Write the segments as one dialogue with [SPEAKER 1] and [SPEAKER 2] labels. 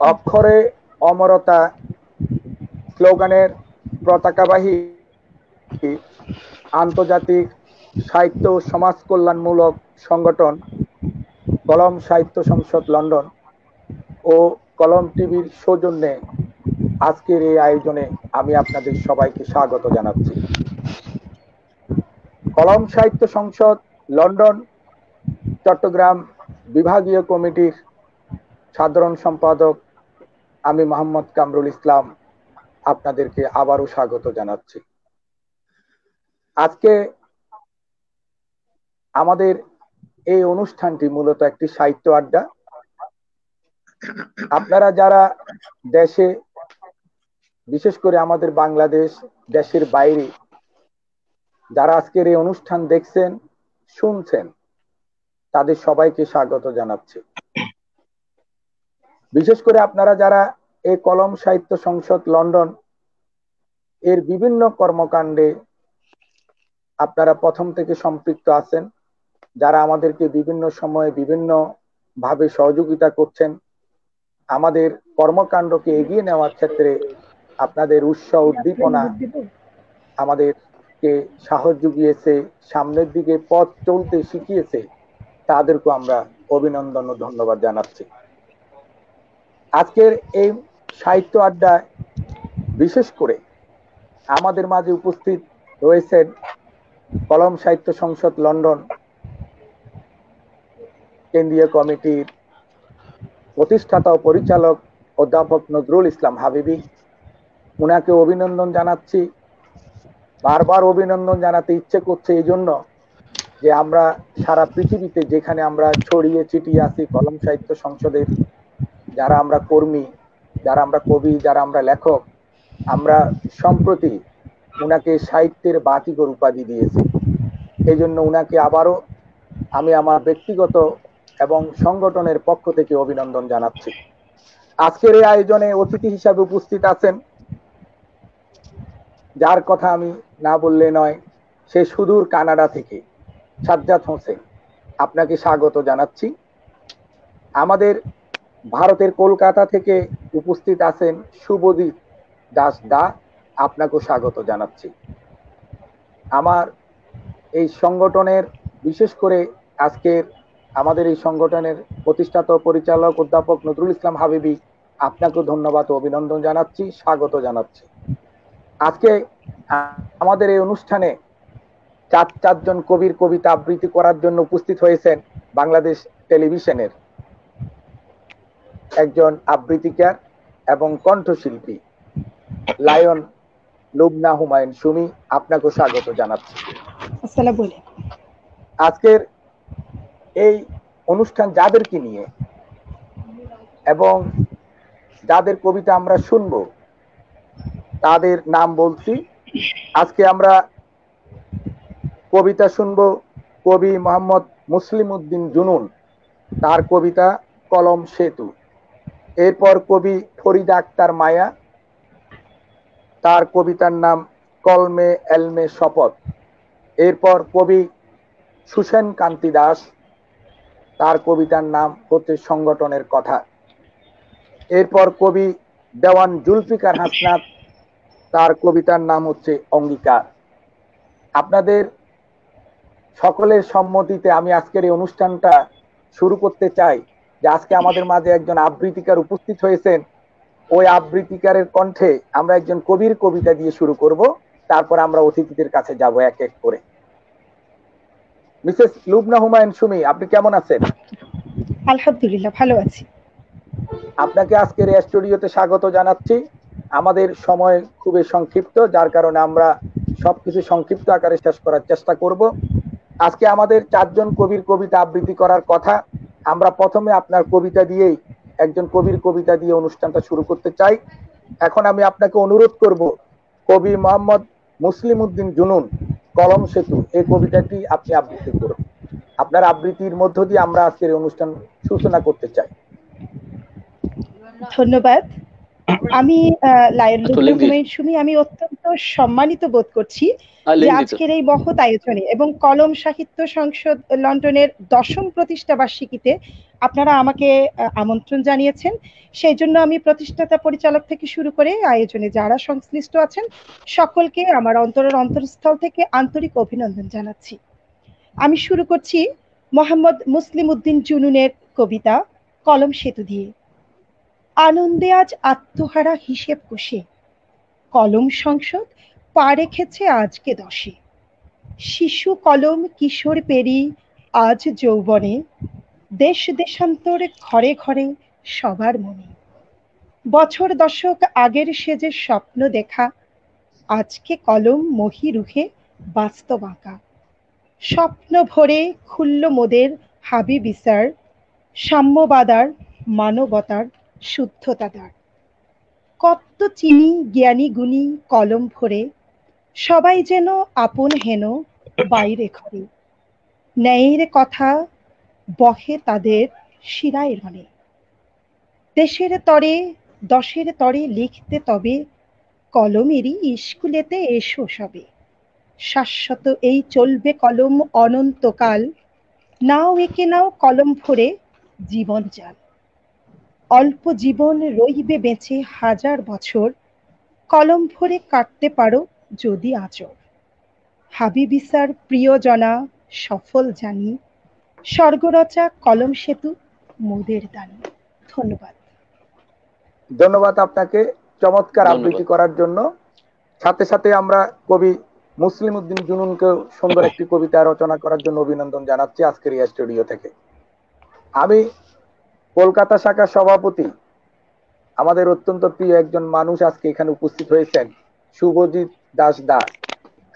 [SPEAKER 1] অক্ষরে অমরতা স্লোগানের পতাকাবাহী আন্তর্জাতিক সাহিত্য ও সমাজ কল্যাণমূলক সংগঠন কলম সাহিত্য সংসদ লন্ডন ও কলম টিভির সৌজন্যে আজকের এই আয়োজনে আমি আপনাদের সবাইকে স্বাগত জানাচ্ছি। কলম সাহিত্য সংসদ লন্ডন চট্টগ্রাম বিভাগীয় কমিটির সাধারণ সম্পাদক আমি মোহাম্মদ কামরুল ইসলাম আপনাদেরকে আবারও স্বাগত জানাচ্ছি। আজকে আমাদের এই অনুষ্ঠানটি মূলত একটি সাহিত্য আড্ডা। আপনারা যারা দেশে, বিশেষ করে আমাদের বাংলাদেশ, দেশের বাইরে যারা আজকের এই অনুষ্ঠান দেখছেন, শুনছেন, তাদের সবাইকে স্বাগত জানাচ্ছি। বিশেষ করে আপনারা যারা এই কলম সাহিত্য সংসদ লন্ডন এর বিভিন্ন কর্মকাণ্ডে আপনারা প্রথম থেকে সম্পৃক্ত আছেন, যারা আমাদেরকে বিভিন্ন সময়ে বিভিন্ন ভাবে সহযোগিতা করছেন, আমাদের কর্মকাণ্ডকে এগিয়ে নেওয়ার ক্ষেত্রে আপনাদের উৎসাহ উদ্দীপনা আমাদেরকে সাহস জুগিয়েছে, সামনের দিকে পথ চলতে শিখিয়েছে, তাদেরকে আমরা অভিনন্দন ও ধন্যবাদ জানাচ্ছি। আজকের এই সাহিত্য আড্ডায় বিশেষ করে আমাদের মাঝে উপস্থিত রয়েছেন কলম সাহিত্য সংসদ লন্ডন কেন্দ্রীয় কমিটির প্রতিষ্ঠাতা ও পরিচালক অধ্যাপক নজরুল ইসলাম হাবিবি। উনাকে অভিনন্দন জানাচ্ছি। বারবার অভিনন্দন জানাতে ইচ্ছে করছে এই জন্য যে আমরা সারা পৃথিবীতে যেখানে আমরা ছড়িয়ে ছিটিয়ে আছি কলম সাহিত্য সংসদের যারা আমরা কর্মী, যারা আমরা কবি, যারা আমরা লেখক, আমরা সম্প্রতি উনাকে সাহিত্যের বাতিঘর উপাধি দিয়েছি। এই জন্য উনাকে আবারও আমি আমার ব্যক্তিগত এবং সংগঠনের পক্ষ থেকে অভিনন্দন জানাচ্ছি। আজকের এই আয়োজনে অতিথি হিসাবে উপস্থিত আছেন, যার কথা আমি না বললে নয়, সে সুদূর কানাডা থেকে সাজ্জাদ হোসেন, আপনাকে স্বাগত জানাচ্ছি। আমাদের ভারতের কলকাতা থেকে উপস্থিত আছেন শুভদীপ দাস দা, আপনাকেও স্বাগত জানাচ্ছি। আমার এই সংগঠনের বিশেষ করে আজকের আমাদের এই সংগঠনের প্রতিষ্ঠাতা পরিচালক অধ্যাপক নজরুল ইসলাম হাবিবি, আপনাকেও ধন্যবাদ ও অভিনন্দন জানাচ্ছি, স্বাগত জানাচ্ছি। আজকে আমাদের এই অনুষ্ঠানে চারজন কবির কবিতা আবৃত্তি করার জন্য উপস্থিত হয়েছেন বাংলাদেশ টেলিভিশনের একজন আবৃত্তিকার এবং কণ্ঠশিল্পী লায়ন লুবনা হুমায়ুন সুমি, আপনাকেও স্বাগত জানাচ্ছি।
[SPEAKER 2] আসসালামু আলাইকুম।
[SPEAKER 1] আজকের এই অনুষ্ঠান যাদেরকে নিয়ে এবং যাদের কবিতা আমরা শুনবো তাদের নাম বলছি। আজকে আমরা কবিতা শুনবো কবি মোহাম্মদ মুসলিম উদ্দিন জুনুন, তার কবিতা কলম সেতু। এরপর কবি ফরিদা আক্তার মায়া, তার কবিতার নাম কলমে এলমে শপথ। এরপর কবি সুসেন কান্তি দাস, তার কবিতার নাম হচ্ছে সংগঠনের কথা। এরপর কবি দেওয়ান জুলফিকার হাসনাত, তার কবিতার নাম হচ্ছে অঙ্গীকার। আপনাদের সকলের সম্মতিতে আমি আজকের এই অনুষ্ঠানটা শুরু করতে চাই যে আজকে আমাদের মাঝে একজন আবৃত্তিকার উপস্থিত হয়েছেন। ওই আবৃত্তিকারের কণ্ঠে আমরা একজন কবির কবিতা দিয়ে শুরু করব, তারপর আমরা অতিথিদের কাছে যাব এক এক করে। মিসেস লুবনা হুমায়ুন সুমি, আপনি কেমন আছেন?
[SPEAKER 2] আলহামদুলিল্লাহ, ভালো আছি।
[SPEAKER 1] আপনাকে আজকের এই স্টুডিওতে স্বাগত জানাচ্ছি। আমাদের সময় খুবই সংক্ষিপ্ত, যার কারণে আমরা সবকিছু সংক্ষিপ্ত আকারে শেষ করার চেষ্টা করব। আজকে আমাদের চারজন কবির কবিতা আবৃত্তি করার কথা। আমরা প্রথমে আপনার কবিতা দিয়েই, একজন কবির কবিতা দিয়ে অনুষ্ঠানটা শুরু করতে চাই। এখন আমি আপনাকে অনুরোধ করব কবি মোহাম্মদ মুসলিম উদ্দিন জুনুন কলম সেতু এই কবিতাটি আপনি আবৃত্তি করুন। আপনার আবৃত্তির মধ্য দিয়ে আমরা আজকের অনুষ্ঠান সূচনা করতে চাই।
[SPEAKER 2] ধন্যবাদ। আমি হুমায়ুন সুমি, আমি অত্যন্ত সম্মানিত বোধ করছি যে আজকের এই মহৎ আয়োজনে এবং কলম সাহিত্য সংসদ লন্ডনের 10ম প্রতিষ্ঠা বার্ষিকীতে আপনারা আমাকে আমন্ত্রণ জানিয়েছেন। সেই জন্য আমি প্রতিষ্ঠাতা পরিচালক থেকে শুরু করে আয়োজনে যারা সংশ্লিষ্ট আছেন সকলকে আমার অন্তরের অন্তরস্থল থেকে আন্তরিক অভিনন্দন জানাচ্ছি। আমি শুরু করছি মোহাম্মদ মুসলিম উদ্দিন জুনুনের কবিতা কলম সেতু দিয়ে। আনন্দে আজ আত্মহারা হিসেব কষে কলম সংসদ পা রেখেছে আজকে 10-এ। শিশু কলম কিশোর পেরি আজ যৌবনে, দেশ দেশান্তরে ঘরে ঘরে সবার মনে। বছর দশক আগের সেজে স্বপ্ন দেখা, আজকে কলম মহি রুখে বাস্তব আঁকা। স্বপ্ন ভরে খুলল মোদের হাবি বিচার, সাম্যবাদার মানবতার শুদ্ধতাদার। কত চিনি জ্ঞানী গুণী কলম ভরে, সবাই যেন আপন হেন বাইরে ঘরে। ন্যায়ের কথা বহে তাদের শিরায় রণে, দেশের তরে দশের তরে লিখতে তবে কলমেরই স্কুলেতে এসো সবে। শাশ্বত এই চলবে কলম অনন্তকাল, নাও এঁকে নাও কলম ভরে জীবন জাল। অল্প জীবন রইবে বেঁচে হাজার বছর, কলম ভরে কাটতে পারো যদি আঁচড়। হাবিবিসার প্রিয়জনা সফল জানি, স্বর্গরচা কলম সেতু মোদের দানি। ধন্যবাদ।
[SPEAKER 1] ধন্যবাদ আপনাকে চমৎকার আবৃত্তি করার জন্য। সাথে সাথে আমরা কবি মুসলিম উদ্দিন জুনুনকে সুন্দর একটি কবিতা রচনা করার জন্য অভিনন্দন জানাচ্ছি আজকের এই স্টুডিও থেকে। আমি কলকাতা শাখার সভাপতি, আমাদের অত্যন্ত প্রিয় একজন মানুষ আজকে এখানে উপস্থিত হয়েছেন, শুভজিৎ দাস দা।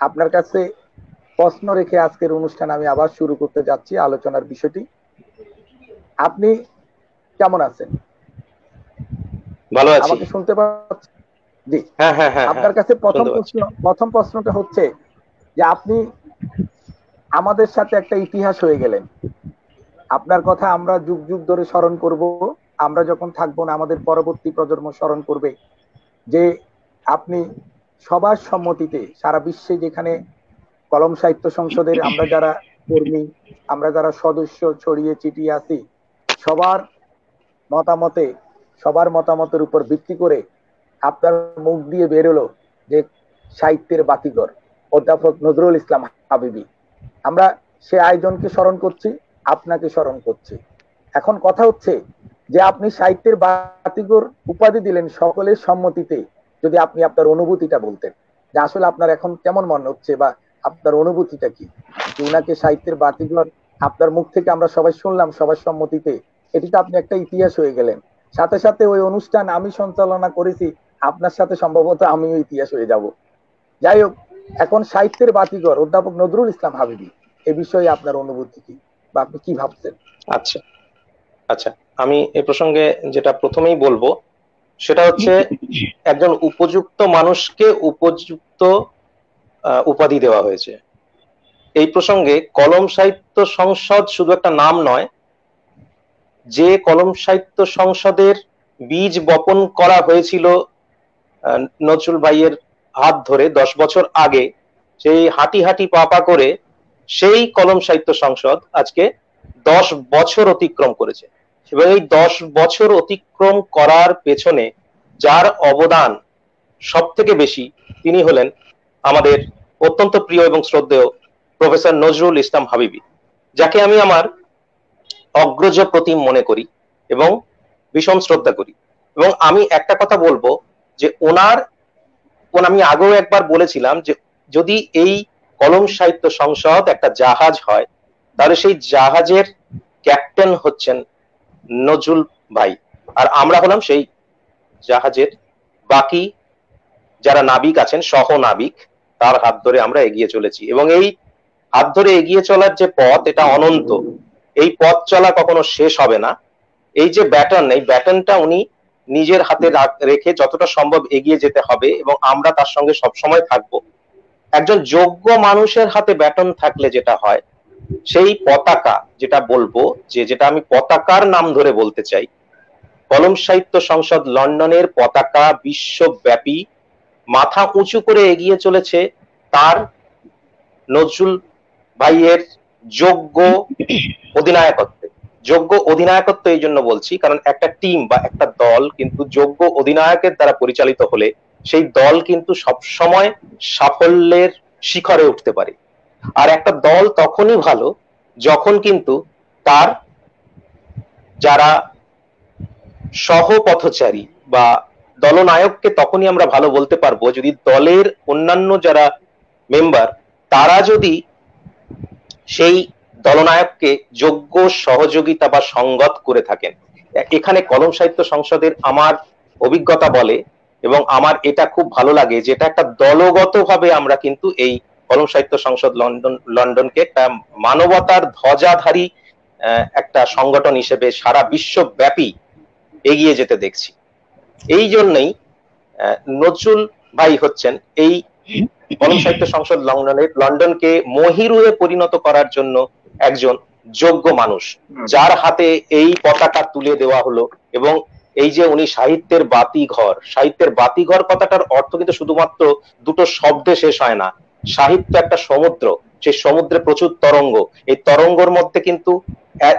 [SPEAKER 1] আপনার কাছে প্রশ্ন রেখে আজকের অনুষ্ঠান আমি আবার শুরু করতে যাচ্ছি আলোচনার বিষয়টি। আপনি কেমন আছেন?
[SPEAKER 3] ভালো আছি।
[SPEAKER 1] আমাকে শুনতে পাচ্ছেন? জি।
[SPEAKER 3] হ্যাঁ।
[SPEAKER 1] আপনার কাছে প্রথম প্রশ্নটা হচ্ছে যে আপনি আমাদের সাথে একটা ইতিহাস হয়ে গেলেন। আপনার কথা আমরা যুগ যুগ ধরে স্মরণ করব, আমরা যখন থাকবো না আমাদের পরবর্তী প্রজন্ম স্মরণ করবে যে আপনি সবার সম্মতিতে সারা বিশ্বে যেখানে কলম সাহিত্য সংসদের আমরা যারা কর্মী, আমরা যারা সদস্য ছড়িয়ে ছিটিয়ে আছি, সবার মতামতের উপর ভিত্তি করে আপনার মুখ দিয়ে বেরোলো যে সাহিত্যের বাতিঘর অধ্যাপক নজরুল ইসলাম হাবিবি। আমরা সে আয়োজনকে স্মরণ করছি, আপনাকে স্মরণ করছি। এখন কথা হচ্ছে যে আপনি সাহিত্যের বাতিঘর উপাধি দিলেন সকলের সম্মতিতে, যদি আপনি আপনার অনুভূতিটা বলতেন যে আসলে আপনার এখন কেমন মনে হচ্ছে বা আপনার অনুভূতিটা কি, যে উনাকে সাহিত্যের বাতিঘর আপনার মুখ থেকে আমরা সবাই শুনলাম সবার সম্মতিতে, এটি তো আপনি একটা ইতিহাস হয়ে গেলেন। সাথে সাথে ওই অনুষ্ঠান আমি সঞ্চালনা করেছি, আপনার সাথে সম্ভবত আমিও ইতিহাস হয়ে যাব। যাই হোক, এখন সাহিত্যের বাতিঘর অধ্যাপক নজরুল ইসলাম হাবিবি, এ বিষয়ে আপনার অনুভূতি কি বা আপনি কি ভাবছেন?
[SPEAKER 3] আচ্ছা, আমি এ প্রসঙ্গে যেটা প্রথমেই বলবো সেটা হচ্ছে একজন উপযুক্ত মানুষকে উপযুক্ত উপাধি দেওয়া হয়েছে। এই প্রসঙ্গে কলম সাহিত্য সংসদ শুধু একটা নাম নয়, যে কলম সাহিত্য সংসদের বীজ বপন করা হয়েছিল নজরুল ভাইয়ের হাত ধরে 10 বছর আগে, সেই হাঁটি হাঁটি পা করে সেই কলম সাহিত্য সংসদ আজকে 10 বছর অতিক্রম করেছে। এবং এই 10 বছর অতিক্রম করার পেছনে যার অবদান সব থেকে বেশি, তিনি হলেন আমাদের অত্যন্ত প্রিয় এবং শ্রদ্ধেয় প্রফেসর নজরুল ইসলাম হাবিবি, যাকে আমি আমার অগ্রজ প্রতিম মনে করি এবং ভীষণ শ্রদ্ধা করি। এবং আমি একটা কথা বলবো যে আমি আগেও একবার বলেছিলাম যে যদি এই কলম সাহিত্য সংসদ একটা জাহাজ হয়, তাহলে সেই জাহাজের ক্যাপ্টেন হচ্ছেন নজরুল ভাই, আর আমরা হলাম সেই জাহাজের বাকি যারা নাবিক আছেন, সহ নাবিক, তার হাত ধরে আমরা এগিয়ে চলেছি। এবং এই হাত ধরে এগিয়ে চলার যে পথ, এটা অনন্ত। এই পথ চলা কখনো শেষ হবে না। এই যে ব্যাটন, এই ব্যাটনটা উনি নিজের হাতে রেখে যতটা সম্ভব এগিয়ে যেতে হবে এবং আমরা তার সঙ্গে সবসময় থাকবো। একজন যোগ্য মানুষের হাতে ব্যাটন থাকলে যেটা হয়, সেই পতাকা, যেটা বলবো যেটা আমি পতাকার নাম ধরে বলতে চাই, কলম সাহিত্য সংসদ লন্ডনের পতাকা বিশ্বব্যাপী মাথা উঁচু করে এগিয়ে চলেছে তার নজরুল ভাইয়ের যোগ্য অধিনায়কত্বে। যোগ্য অধিনায়কত্ব এই জন্য বলছি কারণ একটা টিম বা একটা দল কিন্তু যোগ্য অধিনায়কের দ্বারা পরিচালিত হলে সেই দল কিন্তু সবসময় সাফল্যের শিখরে উঠতে পারে। আর একটা দল তখনই ভালো যখন কিন্তু তার যারা সহপথচারী বা দলনায়ককে তখনই আমরা ভালো বলতে পারবো যদি দলের অন্যান্য যারা মেম্বার তারা যদি সেই দলনায়ককে যোগ্য সহযোগিতা বা সঙ্গত করে থাকেন। এখানে কলম সাহিত্য সংসদের আমার অভিজ্ঞতা বলে এবং আমার এটা খুব ভালো লাগে যে এটা একটা দলগতভাবে আমরা কিন্তু এই কলম সাহিত্য সংসদ লন্ডনকে একটা মানবতার ধ্বজাধারী একটা সংগঠন হিসেবে সারা বিশ্বব্যাপী এগিয়ে যেতে দেখছি। এই জন্যই নজরুল ভাই হচ্ছেন এই কলম সাহিত্য সংসদ লন্ডনকে মহিরুহে পরিণত করার জন্য একজন যোগ্য মানুষ, যার হাতে এই পতাকা তুলে দেওয়া হলো। এবং এই যে উনি সাহিত্যের বাতিঘর কথাটার অর্থ কিন্তু শুধুমাত্র দুটো শব্দে শেষ হয় না। সাহিত্য একটা সমুদ্র, সেই সমুদ্রে প্রচুর তরঙ্গ, এই তরঙ্গর মধ্যে কিন্তু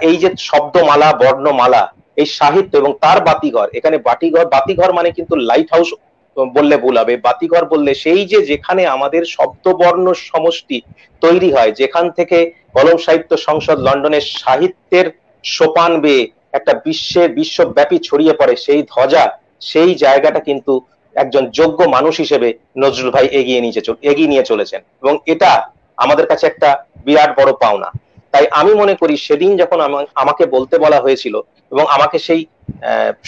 [SPEAKER 3] এই যে শব্দমালা বর্ণমালা এই সাহিত্য এবং তার বাতিঘর, এখানে বাতিঘর মানে কিন্তু লাইট হাউস বললে ভুল হবে। বাতিঘর বললে সেই যে যেখানে আমাদের শব্দবর্ণ সমষ্টি তৈরি হয়, যেখান থেকে কলম সাহিত্য সংসদ লন্ডনের সাহিত্যের সোপান বেয়ে একটা বিশ্বব্যাপী ছড়িয়ে পড়ে সেই ধ্বজা, সেই জায়গাটা কিন্তু একজন যোগ্য মানুষ হিসেবে নজরুল ভাই এগিয়ে নিয়ে চলেছেন এবং এটা আমাদের কাছে একটা বিরাট বড় পাওনা। তাই আমি মনে করি সেদিন যখন আমাকে বলতে বলা হয়েছিল এবং আমাকে সেই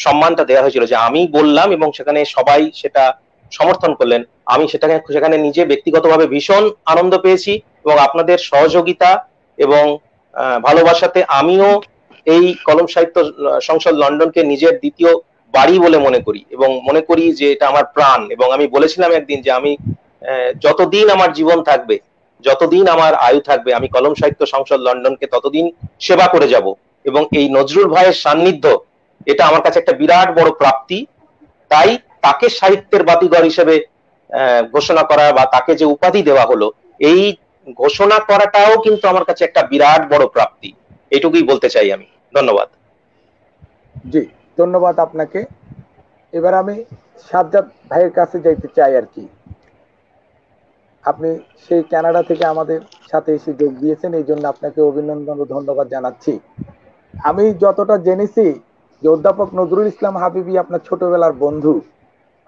[SPEAKER 3] সম্মানটা দেওয়া হয়েছিল যে আমি বললাম এবং সেখানে সবাই সেটা সমর্থন করলেন, আমি সেখানে নিজে ব্যক্তিগতভাবে ভীষণ আনন্দ পেয়েছি এবং আপনাদের সহযোগিতা এবং ভালোবাসাতে আমিও এই কলম সাহিত্য সংসদ লন্ডনকে নিজের দ্বিতীয় বাড়ি বলে মনে করি এবং মনে করি যে এটা আমার প্রাণ। এবং আমি বলেছিলাম একদিন যে আমি যতদিন আমার জীবন থাকবে, যতদিন আমার আয়ু থাকবে, আমি কলম সাহিত্য সংসদ লন্ডনকে ততদিন সেবা করে যাব। এবং এই নজরুল ভাইয়ের সান্নিধ্য এটা আমার কাছে একটা বিরাট বড় প্রাপ্তি। তাই তাকে সাহিত্যের বাতিঘর হিসেবে ঘোষণা করা বা তাকে যে উপাধি দেওয়া হলো, এই ঘোষণা করাটাও কিন্তু আমার কাছে একটা বিরাট বড় প্রাপ্তি। এইটুকুই বলতে চাই আমি। ধন্যবাদ।
[SPEAKER 1] জি, ধন্যবাদ আপনাকে। এবার আমি সাজ্জাদ ভাইয়ের কাছে যাইতে চাই আর কি। আপনি সেই কানাডা থেকে আমাদের সাথে এসে যোগ দিয়েছেন, এই জন্য আপনাকে অভিনন্দন ও ধন্যবাদ জানাচ্ছি। আমি যতটা জেনেছি যে অধ্যাপক নজরুল ইসলাম হাবিবি আপনার ছোটবেলার বন্ধু,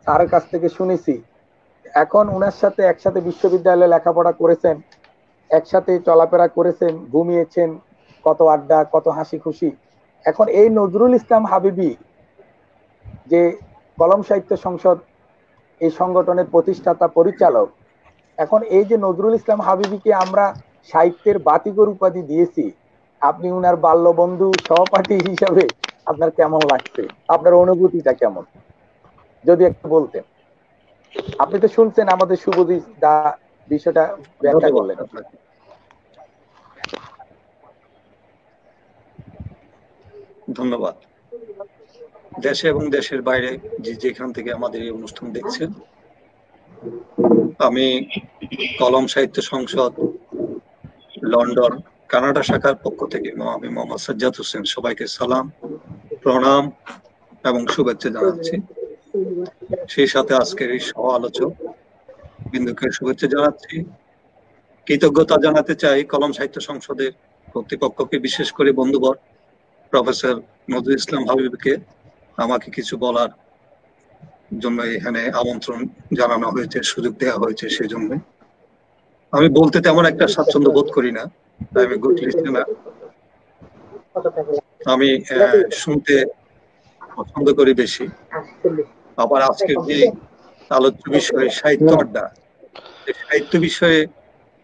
[SPEAKER 1] স্যারের কাছ থেকে শুনেছি। এখন ওনার সাথে একসাথে বিশ্ববিদ্যালয়ে লেখাপড়া করেছেন, একসাথে চলাফেরা করেছেন, ঘুমিয়েছেন, কত আড্ডা, কত হাসি খুশি। এখন এই নজরুল ইসলাম হাবিবি যে কলম সাহিত্য সংসদ এই সংগঠনের প্রতিষ্ঠাতা পরিচালক, এখন এই যে নজরুল ইসলাম হাবিবিকে আমরা সাহিত্যের বাতিঘর উপাধি দিয়েছি, আপনি উনার বাল্য বন্ধু সহপাঠী হিসাবে আপনার কেমন লাগছে, আপনার অনুভূতিটা কেমন যদি একটু বলতেন। আপনি তো শুনছেন আমাদের শুভজিৎ দা বিষয়টা ব্যাখ্যা করলেন।
[SPEAKER 4] ধন্যবাদ। দেশে এবং দেশের বাইরে যেখান থেকে আমাদের এই অনুষ্ঠান দেখছেন, আমি কলম সাহিত্য সংসদ লন্ডন কানাডা শাখার পক্ষ থেকে আমি মোহাম্মদ সাজ্জাদ হোসেন সবাইকে সালাম, প্রণাম এবং শুভেচ্ছা জানাচ্ছি। সেই সাথে আজকের এই সহ আলোচক বিন্দুকে শুভেচ্ছা জানাচ্ছি। কৃতজ্ঞতা জানাতে চাই কলম সাহিত্য সংসদের কর্তৃপক্ষকে, বিশেষ করে বন্ধুবর প্রফেসর নজরুল ইসলাম হাবিবকে আমাকে কিছু বলার জন্য এখানে আমন্ত্রণ জানানো হয়েছে, সুযোগ দেওয়া হয়েছে। সেই জন্য আমি বলতে তেমন একটা স্বাচ্ছন্দ্য বোধ করি না, আমি গুড লিসেনার। আমি শুনতে পছন্দ করি বেশি। আবার আজকের যে আলোচ্য বিষয় সাহিত্য আড্ডা, সাহিত্য বিষয়ে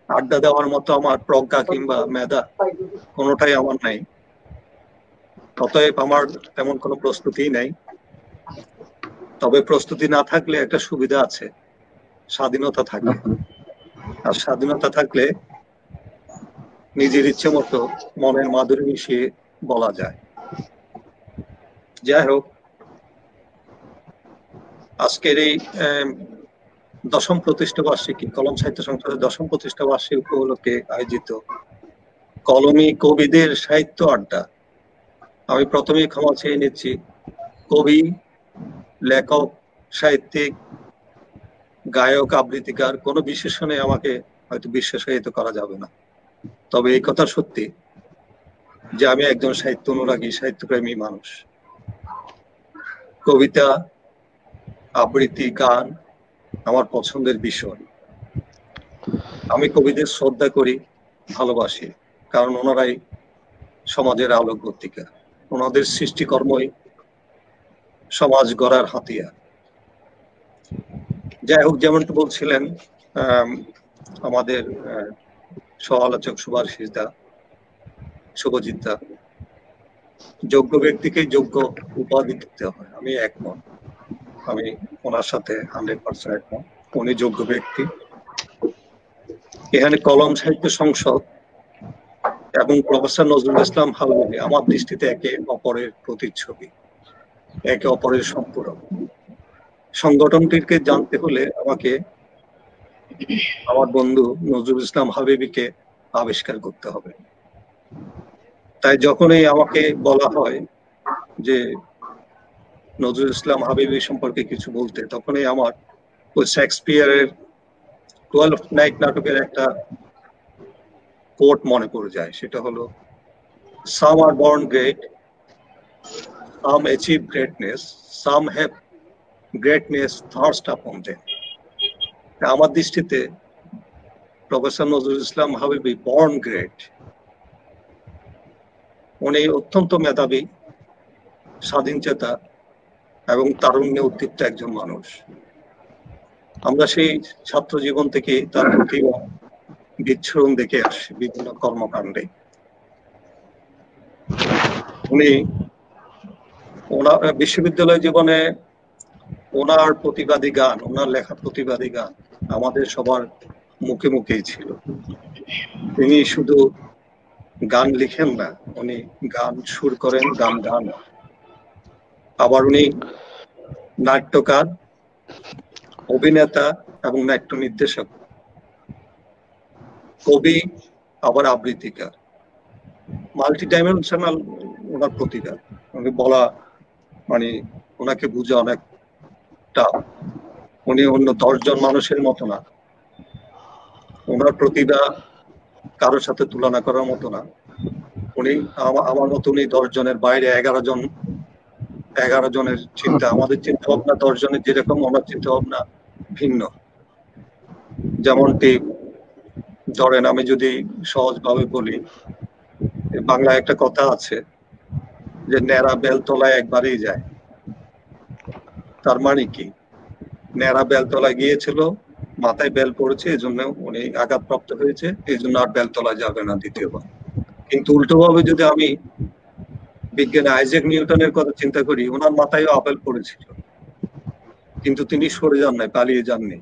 [SPEAKER 4] আড্ডা দেওয়ার মতো আমার প্রজ্ঞা কিংবা মেধা কোনোটাই আমার নাই, অতএব আমার তেমন কোনো প্রস্তুতি নাই। তবে প্রস্তুতি না থাকলে একটা সুবিধা আছে, স্বাধীনতা থাকে। আর স্বাধীনতা থাকলে নিজের ইচ্ছে মতো মনের মাধুরী মিশিয়ে বলা যায়। যাই হোক, আজকের এই দশম প্রতিষ্ঠা বার্ষিকী, কলম সাহিত্য সংসদের দশম প্রতিষ্ঠা বার্ষিকী উপলক্ষে আয়োজিত কলমী কবিদের সাহিত্য আড্ডা। আমি প্রথমেই ক্ষমা চেয়ে নিচ্ছি, কবি, লেখক, সাহিত্যিক, গায়ক, আবৃত্তিকার কোনো বিশেষণে আমাকে হয়তো বিশ্বাসায়িত করা যাবে না। তবে এই কথা সত্যি যে আমি একজন সাহিত্য অনুরাগী, সাহিত্যপ্রেমী মানুষ। কবিতা, আবৃত্তি, গান আমার পছন্দের বিষয়। আমি কবিদের শ্রদ্ধা করি, ভালোবাসি, কারণ ওনারাই সমাজের আলোকবর্তিকা। ওনাদের সৃষ্টিকর্মই সমাজ গড়ার হাতিয়ার। যাই হোক, যেমনটা বলছিলেন আমাদের সহ আলোচক সুভাষিস দা, শুভজিৎ দা, যোগ্য ব্যক্তিকে যোগ্য উপাধি দিতে হয়, আমি একমত। আমি ওনার সাথে 100% একমত। উনি যোগ্য ব্যক্তি। এখানে কলম সাহিত্য সংসদ এবং প্রফেসর নজরুল ইসলাম হাবিবি আমার দৃষ্টিতে একে অপরের প্রতিচ্ছবি, একে অপরের সম্পূরক। সংগঠনটিকে জানতে হলে আমাকে আমার বন্ধু নজরুল ইসলাম হাবিবিকে আবিষ্কার করতে হবে। তাই যখনই আমাকে বলা হয় যে নজরুল ইসলাম হাবিবি সম্পর্কে কিছু বলতে, তখনই আমার ওই শেক্সপিয়ারের 12th নাইট নাটকের একটা কোট মনে পড়ে যায়। সেটা হলো, some are born great, some achieve greatness, some have greatness thrust upon them. আমার দৃষ্টিতে প্রফেসর নজরুল ইসলাম হাবিবি বর্ন গ্রেট। উনি অত্যন্ত মেধাবী, স্বাধীন চেতা এবং তারুণ্যে উদ্দীপ্ত একজন মানুষ। আমরা সেই ছাত্র জীবন থেকে তার প্রতিভা বিচ্ছুরণ দেখে আসছি বিভিন্ন কর্মকাণ্ডে। উনি ওনার বিশ্ববিদ্যালয় জীবনে ওনার প্রতিবাদী গান, ওনার লেখা প্রতিবাদী গান আমাদের সবার মুখে মুখেই ছিল। তিনি শুধু গান লিখেন না, উনি গান সুর করেন, গান গান। আবার উনি নাট্যকার, অভিনেতা এবং নাট্য নির্দেশক, কবি, আবার আবৃত্তিকার। মাল্টি ডাইমেনশনাল ওনার প্রতিভা। উনি বলা মানে ওনাকে বুঝা অনেকটা। উনি অন্য 10 জন মানুষের মতো না। ওনার প্রতিভা কারোর সাথে তুলনা করার মতো না। উনি আমার মতো, উনি 10 জনের বাইরে 11 জনের চিন্তা, আমাদের চিন্তা ভাবনা 10 জনের যেরকম, ওনার চিন্তা ভাবনা ভিন্ন। যেমনটি ধরেন, আমি যদি সহজভাবে বলি, বাংলায় একটা কথা আছে যে ন্যাড়া বেলতলায় একবারই যায়। তার মানে কি? ন্যাড়া বেলতলায় গিয়েছিল, মাথায় বেল পড়েছে, এই জন্য উনি আঘাতপ্রাপ্ত হয়েছে, এই জন্য আর বেলতলায় যাবে না দ্বিতীয়বার। কিন্তু উল্টোভাবে যদি আমি বিজ্ঞানী আইজ্যাক নিউটনের কথা চিন্তা করি, ওনার মাথায়ও আপেল পড়েছিল, কিন্তু তিনি সরে যান নাই, পালিয়ে যাননি।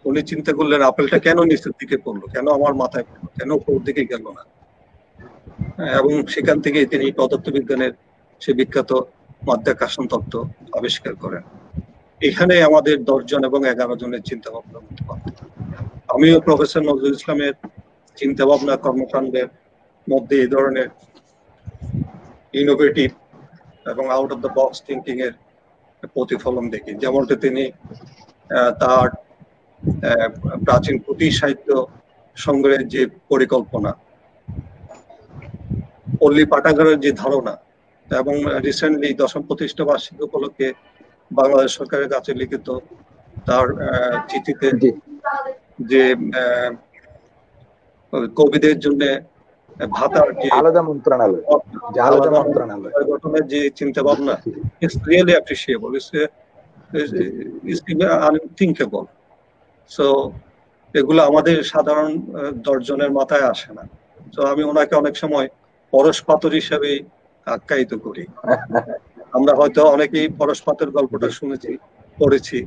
[SPEAKER 4] উনি চিন্তা করলেন আপেলটা কেন নিচের দিকে পড়লো, কেন আমার মাথায় পড়লো, কেন উপর দিকে গেল না। এবং সেখান থেকে তিনি পদার্থবিজ্ঞানের সে বিখ্যাত মাধ্যাকর্ষণ তত্ত্ব আবিষ্কার করেন। এখানে আমাদের 10 জন এবং 11 জনের চিন্তা ভাবনার মধ্যে পার্থক্য। আমিও প্রফেসর নজরুল ইসলামের চিন্তা ভাবনা, কর্মকাণ্ডের মধ্যে এই ধরনের ইনোভেটিভ এবং out of the box thinking এর প্রতিফলন দেখি। যেমনটা তিনি তার প্রাচীন পুঁথি সাহিত্য সংগ্রহের যে পরিকল্পনা, পল্লী পাঠাগারের যে ধারণা, এবং রিসেন্টলি দশম প্রতিষ্ঠা বার্ষিকী উপলক্ষে বাংলাদেশ সরকারের কাছে লিখিত তার চিঠিতে যে কবিদের জন্য ভাতার যে
[SPEAKER 1] আলাদা মন্ত্রণালয়
[SPEAKER 4] গঠনের যে চিন্তা ভাবনা, it's really appreciable, it's unthinkable. So এগুলো আমাদের সাধারণ 10 জনের মাথায় আসে না। তো আমি ওনাকে অনেক সময় পরশ পাথর হিসেবে আখ্যায়িত করি। আমরা হয়তো অনেকেই পরশ পাথর গল্পটা শুনেছি, পড়েছি,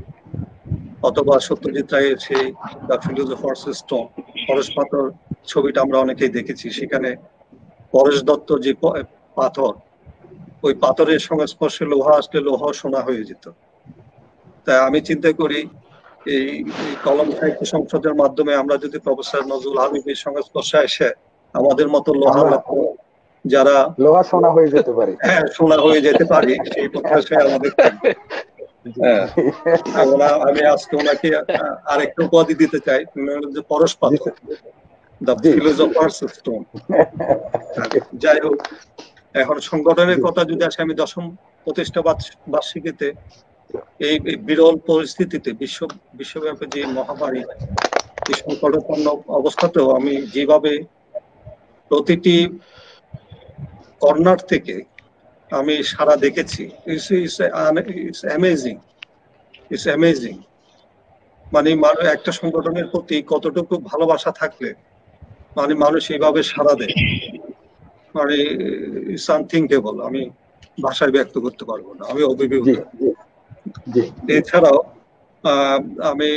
[SPEAKER 4] অথবা সত্যজিৎ রায়ের সেই দ্য ফিলোসোফার্স স্টোন, পরশ পাথর ছবিটা আমরা অনেকেই দেখেছি। সেখানে পরেশ দত্ত যে পাথর, ওই পাথরের সংস্পর্শে লোহা আসলে লোহা সোনা হয়ে যেত। তা আমি চিন্তা করি এই কলম সাহিত্য সংসদের মাধ্যমে আমরা যদি প্রফেসর নজরুল হাবিবের সংস্পর্শে এসে আমাদের মতো যারা
[SPEAKER 1] লোহা সোনা হয়ে যেতে পারি,
[SPEAKER 4] হ্যাঁ সোনা হয়ে যেতে পারি, সেই প্রত্যাশায় আমাদের থাকবে। আমি আজকে ওনাকে আরেকটা উপাধি দিতে চাই, পরশ পাত্র, দ্য ফিলোসফারস স্টোন। যাই হোক, এখন সংগঠনের কথা যদি আসে, আমি 10ম প্রতিষ্ঠা বার্ষিকীতে এই বিরল পরিস্থিতিতে বিশ্বব্যাপী যে মহামারী, এই সংকটাপন্ন অবস্থাতেও আমি যেভাবে প্রতিটি কর্নার থেকে আমি সারা দেখেছি, ইটস অ্যামেজিং। মানে একটা সংগঠনের প্রতি কতটুকু ভালোবাসা থাকলে মানে মানুষ এইভাবে সারা দেয়, মানে আনথিঙ্কেবল, আমি ভাষায় ব্যক্ত করতে পারবো না, আমি অভিভূত। এছাড়াও আমি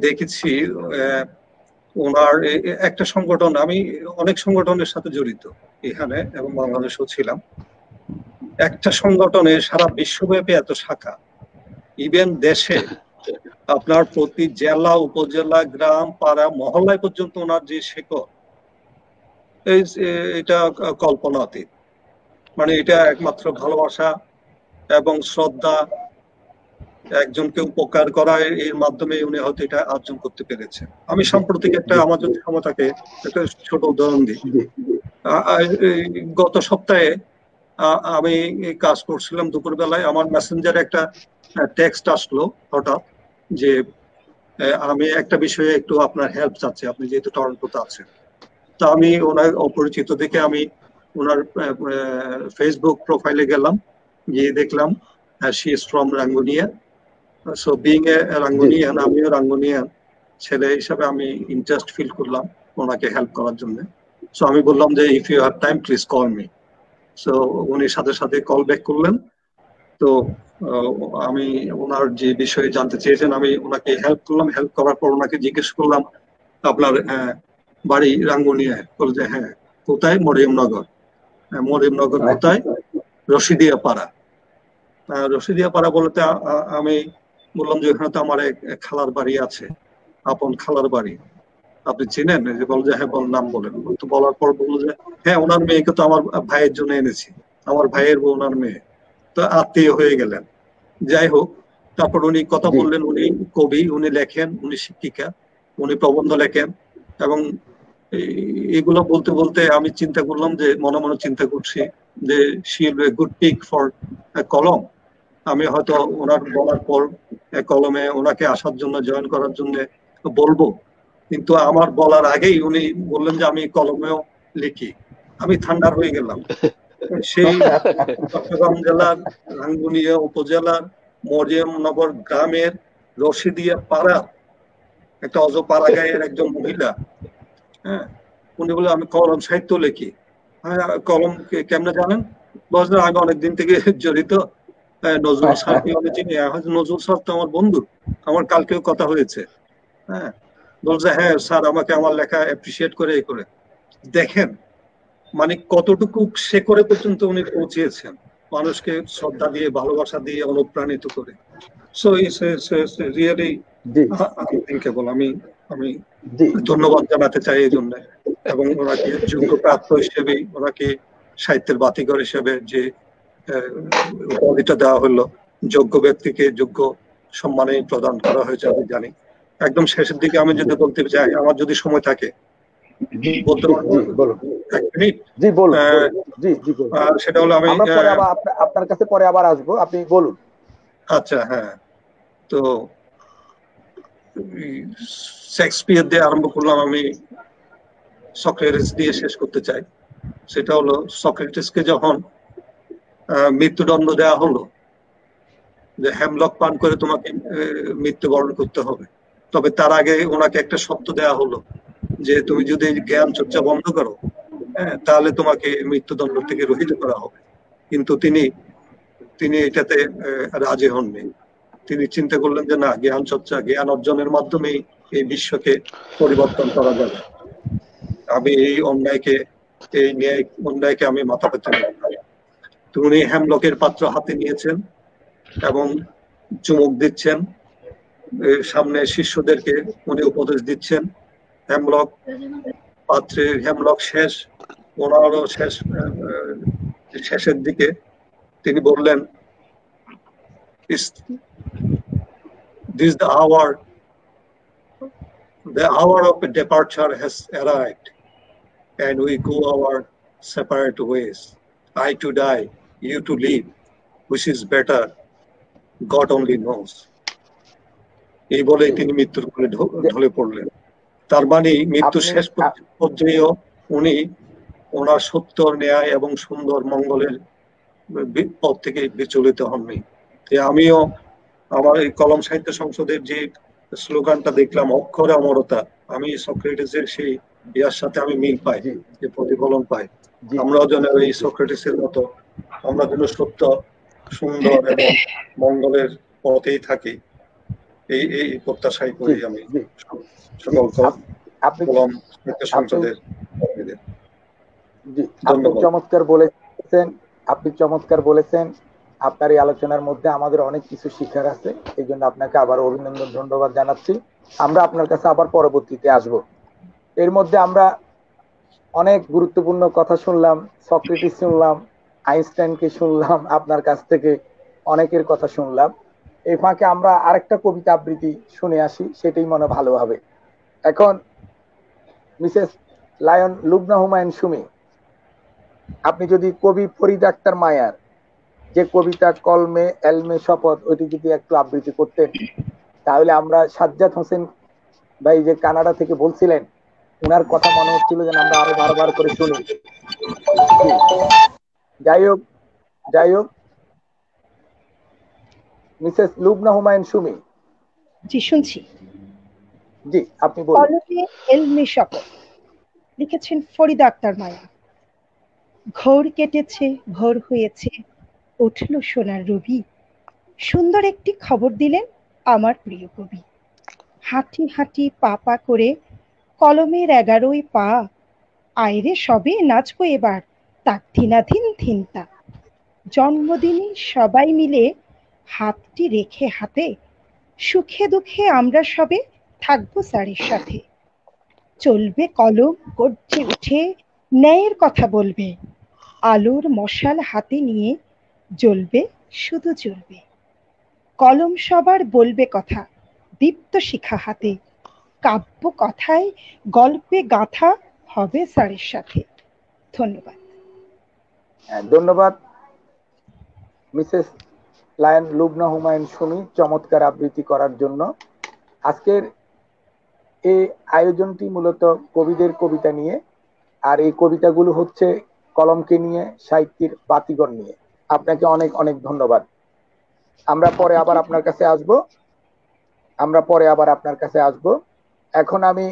[SPEAKER 4] দেখেছি ওনার একটা সংগঠন, আমি অনেক সংগঠনের সাথে জড়িত এখানে এবং বাংলাদেশেও ছিলাম, একটা সংগঠনে সারা বিশ্বব্যাপী এত শাখা, ইভেন দেশে আপনার প্রতি জেলা, উপজেলা, গ্রাম, পাড়া, মহল্লায় পর্যন্ত ওনার যে শেকড়, এটা কল্পনাতীত। মানে এটা একমাত্র ভালোবাসা এবং শ্রদ্ধা, একজনকে উপকার করা, এর মাধ্যমে উনি হয়তো এটা অর্জন করতে পেরেছেন। আমি সাম্প্রতিক একটা, আমার যদি ক্ষমতা থাকে একটা ছোট উদাহরণ দিই। গত সপ্তাহে আমি কাজ করছিলাম, দুপুরবেলায় আমার মেসেঞ্জারে একটা টেক্সট আসলো হঠাৎ যে আমি একটা বিষয়ে একটু আপনার হেল্প চাচ্ছি, আপনি যেহেতু টরন্টোতে আছেন। তা আমি ওনার অপরিচিত দেখে আমি ওনার ফেসবুক প্রোফাইলে গেলাম, গিয়ে দেখলাম she is from Rangunia. So being a Rangunian, আমিও রাঙ্গুনিয়ান ছেলে হিসাবে আমি ইন্টারেস্ট ফিল করলাম ওনাকে হেল্প করার জন্য। সো আমি বললাম যে if you have time please call me. So উনি সাথে সাথে কল ব্যাক করলেন। তো আমি ওনার যে বিষয়ে জানতে চেয়েছেন আমি ওনাকে হেল্প করলাম। হেল্প করার পর ওনাকে জিজ্ঞেস করলাম আপনার বাড়ি রাঙ্গুনিয়ায়? বলছে হ্যাঁ। কোথায়? মরিয়মনগর। মরিয়মনগর কোথায়? রশিদিয়া পাড়া। রশিদিয়া পাড়া বলতে আমি বললাম যে ওখানে তো আমার এক খালার বাড়ি আছে, আপন খালার বাড়ি, আপনি চিনেন? যে বল যে হ্যাঁ, বল নাম বলেন। তো বলার পর বললো যে হ্যাঁ, ওনার মেয়েকে তো আমার ভাইয়ের জন্য এনেছি, আমার ভাইয়ের বউ ওনার মেয়ে, তো আত্মীয় হয়ে গেলেন। যাই হোক, তারপর উনি কথা বললেন, উনি কবি, উনি লেখেন, উনি শিক্ষিকা, উনি প্রবন্ধ লেখেন। এবং এগুলো বলতে বলতে আমি চিন্তা করলাম যে মনে মনে চিন্তা করছি যে she will be a good pick for কলম। আমি হয়তো ওনার বলার পর কলমে ওনাকে আসার জন্য, জয়েন করার জন্য বলবো, কিন্তু আমার বলার আগেই উনি বললেন যে আমি কলমেও লিখি। আমি ঠান্ডা হয়ে গেলাম। সেই চট্টগ্রাম জেলার রাঙ্গুনিয়া উপজেলার মরিয়মনগর গ্রামের রশিদিয়া পাড়া একটা অজপাড়া গায়ের একজন মহিলা, হ্যাঁ, উনি বলে আমি কলম সাহিত্য লিখি। হ্যাঁ, কলম কেমনে জানেন? বলছেন আমি অনেকদিন থেকে জড়িত, নজরুল স্যারকে আমি চিনি। নজরুল স্যার তো আমার বন্ধু, আমার কালকেও কথা হয়েছে। হ্যাঁ, বলছে হ্যাঁ স্যার আমাকে আমার লেখা অ্যাপ্রিসিয়েট করে এই করে। দেখেন মানে কতটুকু সে করে পর্যন্ত উনি পৌঁছিয়েছেন, মানুষকে শ্রদ্ধা দিয়ে, ভালোবাসা দিয়ে, অনুপ্রাণিত করে। So it's really unthinkable. আমি ধন্যবাদ জানাতে চাই এই জন্য। এবং ওনাকে যোগ্য প্রাপ্ত হিসেবে, ওনাকে সাহিত্যের বাতিঘর হিসেবে যে উপাধিটা দেওয়া হলো, যোগ্য ব্যক্তিকে যোগ্য সম্মানে প্রদান করা হয়েছে আমি জানি। একদম শেষের দিকে আমি যদি বলতে চাই, আমার যদি সময় থাকে বলতে পারবো? এক মিনিট।
[SPEAKER 1] জি বলুন। জি জি বলুন।
[SPEAKER 4] সেটা হলো আমি
[SPEAKER 1] আপনার কাছে পরে আবার আসবো, আপনি বলুন।
[SPEAKER 4] আচ্ছা, হ্যাঁ। তো শেক্সপিয়ার দিয়ে আরম্ভ করলাম, আমি সক্রেটিস দিয়ে শেষ করতে চাই। সেটা হলো সক্রেটিসকে যখন মৃত্যুদণ্ড দেওয়া হলো, যে হেমলক পান করে তোমাকে মৃত্যুবরণ করতে হবে, তবে তার আগে ওনাকে একটা শর্ত দেওয়া হলো যে তুমি যদি জ্ঞান চর্চা বন্ধ করো, হ্যাঁ, তাহলে তোমাকে মৃত্যুদণ্ড থেকে রহিত করা হবে। কিন্তু তিনি এটাতে রাজি হননি। তিনি চিন্তা করলেন যে না, জ্ঞান চর্চা, জ্ঞান অর্জনের মাধ্যমেই এই বিশ্বকে পরিবর্তন করা যাবে। আমি এই অন্যায়কে আমি মাথা পেতে নেব। উনি হেমলকের পাত্র হাতে নিয়েছেন এবং চুমুক দিচ্ছেন, সামনে শিষ্যদেরকে উনি উপদেশ দিচ্ছেন। হেমলক পাত্রের হেমলক শেষ, ওনারও শেষের দিকে তিনি বললেন, this the hour of departure has arrived and we go our separate ways. I to die, you to live, which is better, God only knows. এই বলে তিনি মৃত্যুর কোলে ঢলে পড়লেন। তার মানে মৃত্যু শেষ পর্যায়েও উনি ওনার সত্য, ন্যায় এবং সুন্দর মঙ্গলের পথ থেকে বিচলিত হননি। আমিও আমার এই কলম সাহিত্য সংসদের যে স্লোগানটা দেখলাম, অক্ষরে অমরতা, আমি সক্রেটিসের সেই ইয়ার সাথে আমি মিল পাই, যে প্রতিফলন পাই। আমরাও যেন এই সক্রেটিসের মতো আমরা যেন সত্য, সুন্দর এবং মঙ্গলের পথেই থাকি, এই প্রত্যাশাই করি আমি সকল কলম সাহিত্য সংসদের।
[SPEAKER 1] আপনি চমৎকার বলেছেন। আপনার এই আলোচনার মধ্যে আমাদের অনেক কিছু শিখার আছে, এই জন্য আপনাকে আবার অভিনন্দন, ধন্যবাদ জানাচ্ছি। আমরা আপনার কাছে আবার পরবর্তীতে আসব। এর মধ্যে আমরা অনেক গুরুত্বপূর্ণ কথা শুনলাম, সক্রেটিস শুনলাম, আইনস্টাইনকে শুনলাম, আপনার কাছ থেকে অনেকের কথা শুনলাম। এই ফাঁকে আমরা আরেকটা কবিতা আবৃত্তি শুনে আসি, সেটাই মনে ভালো হবে। এখন মিসেস লায়ন লুবনা হুমায়ুন সুমি, আপনি যদি কবি ফরিদ আক্তার মায়ার যে কবিতা কলমে এলমে শপথ, ওইটি যদি একটু আবৃত্তি করতেন, তাহলে আমরা সাজ্জাদ হোসেন ভাই যে কানাডা থেকে বলছিলেন, ওনার কথা মনে হচ্ছিল যেন আমরা আরো বারবার করে শুনি। যাই হোক মিসেস লুবনা হুমায়ুন সুমি।
[SPEAKER 2] জি, শুনছি।
[SPEAKER 1] জি, আপনি বলুন।
[SPEAKER 2] কলমে এলমে শপথ লিখেছেন ফরিদ আক্তার মায়া। ঘোর কেটেছে, ভোর হয়েছে, উঠল সোনার রবি, সুন্দর একটি খবর দিলেন আমার প্রিয় কবি। হাঁটি হাঁটি পা পা করে কলমের 11 পা, আয়রে সবে নাচবো এবার তাক ধিনাধিন ধিনতা। জন্মদিনে সবাই মিলে হাতটি রেখে হাতে, সুখে দুঃখে আমরা সবে থাকবো স্যারের সাথে। চলবে কলম গর্জে উঠে, ন্যায়ের কথা বলবে, আলোর মশাল হাতে নিয়ে জ্বলবে, শুধু জ্বলবে। কলম সবার বলবে কথা, দীপ্ত শিখা হাতে, কাব্য কথায় গল্পে গাথা হবে স্যারের সাথে। ধন্যবাদ।
[SPEAKER 1] ধন্যবাদ মিসেস লায়ন লুবনা হুমায়ুন সুমি, চমৎকার আবৃত্তি করার জন্য। আজকের এই আয়োজনটি মূলত কবিদের কবিতা নিয়ে, আর এই কবিতাগুলো হচ্ছে কলমকে নিয়ে, সাহিত্যের বাতিগণ নিয়ে। আপনাকে অনেক অনেক ধন্যবাদ। আমরা পরে আবার আপনার কাছে আসব। এখন আমি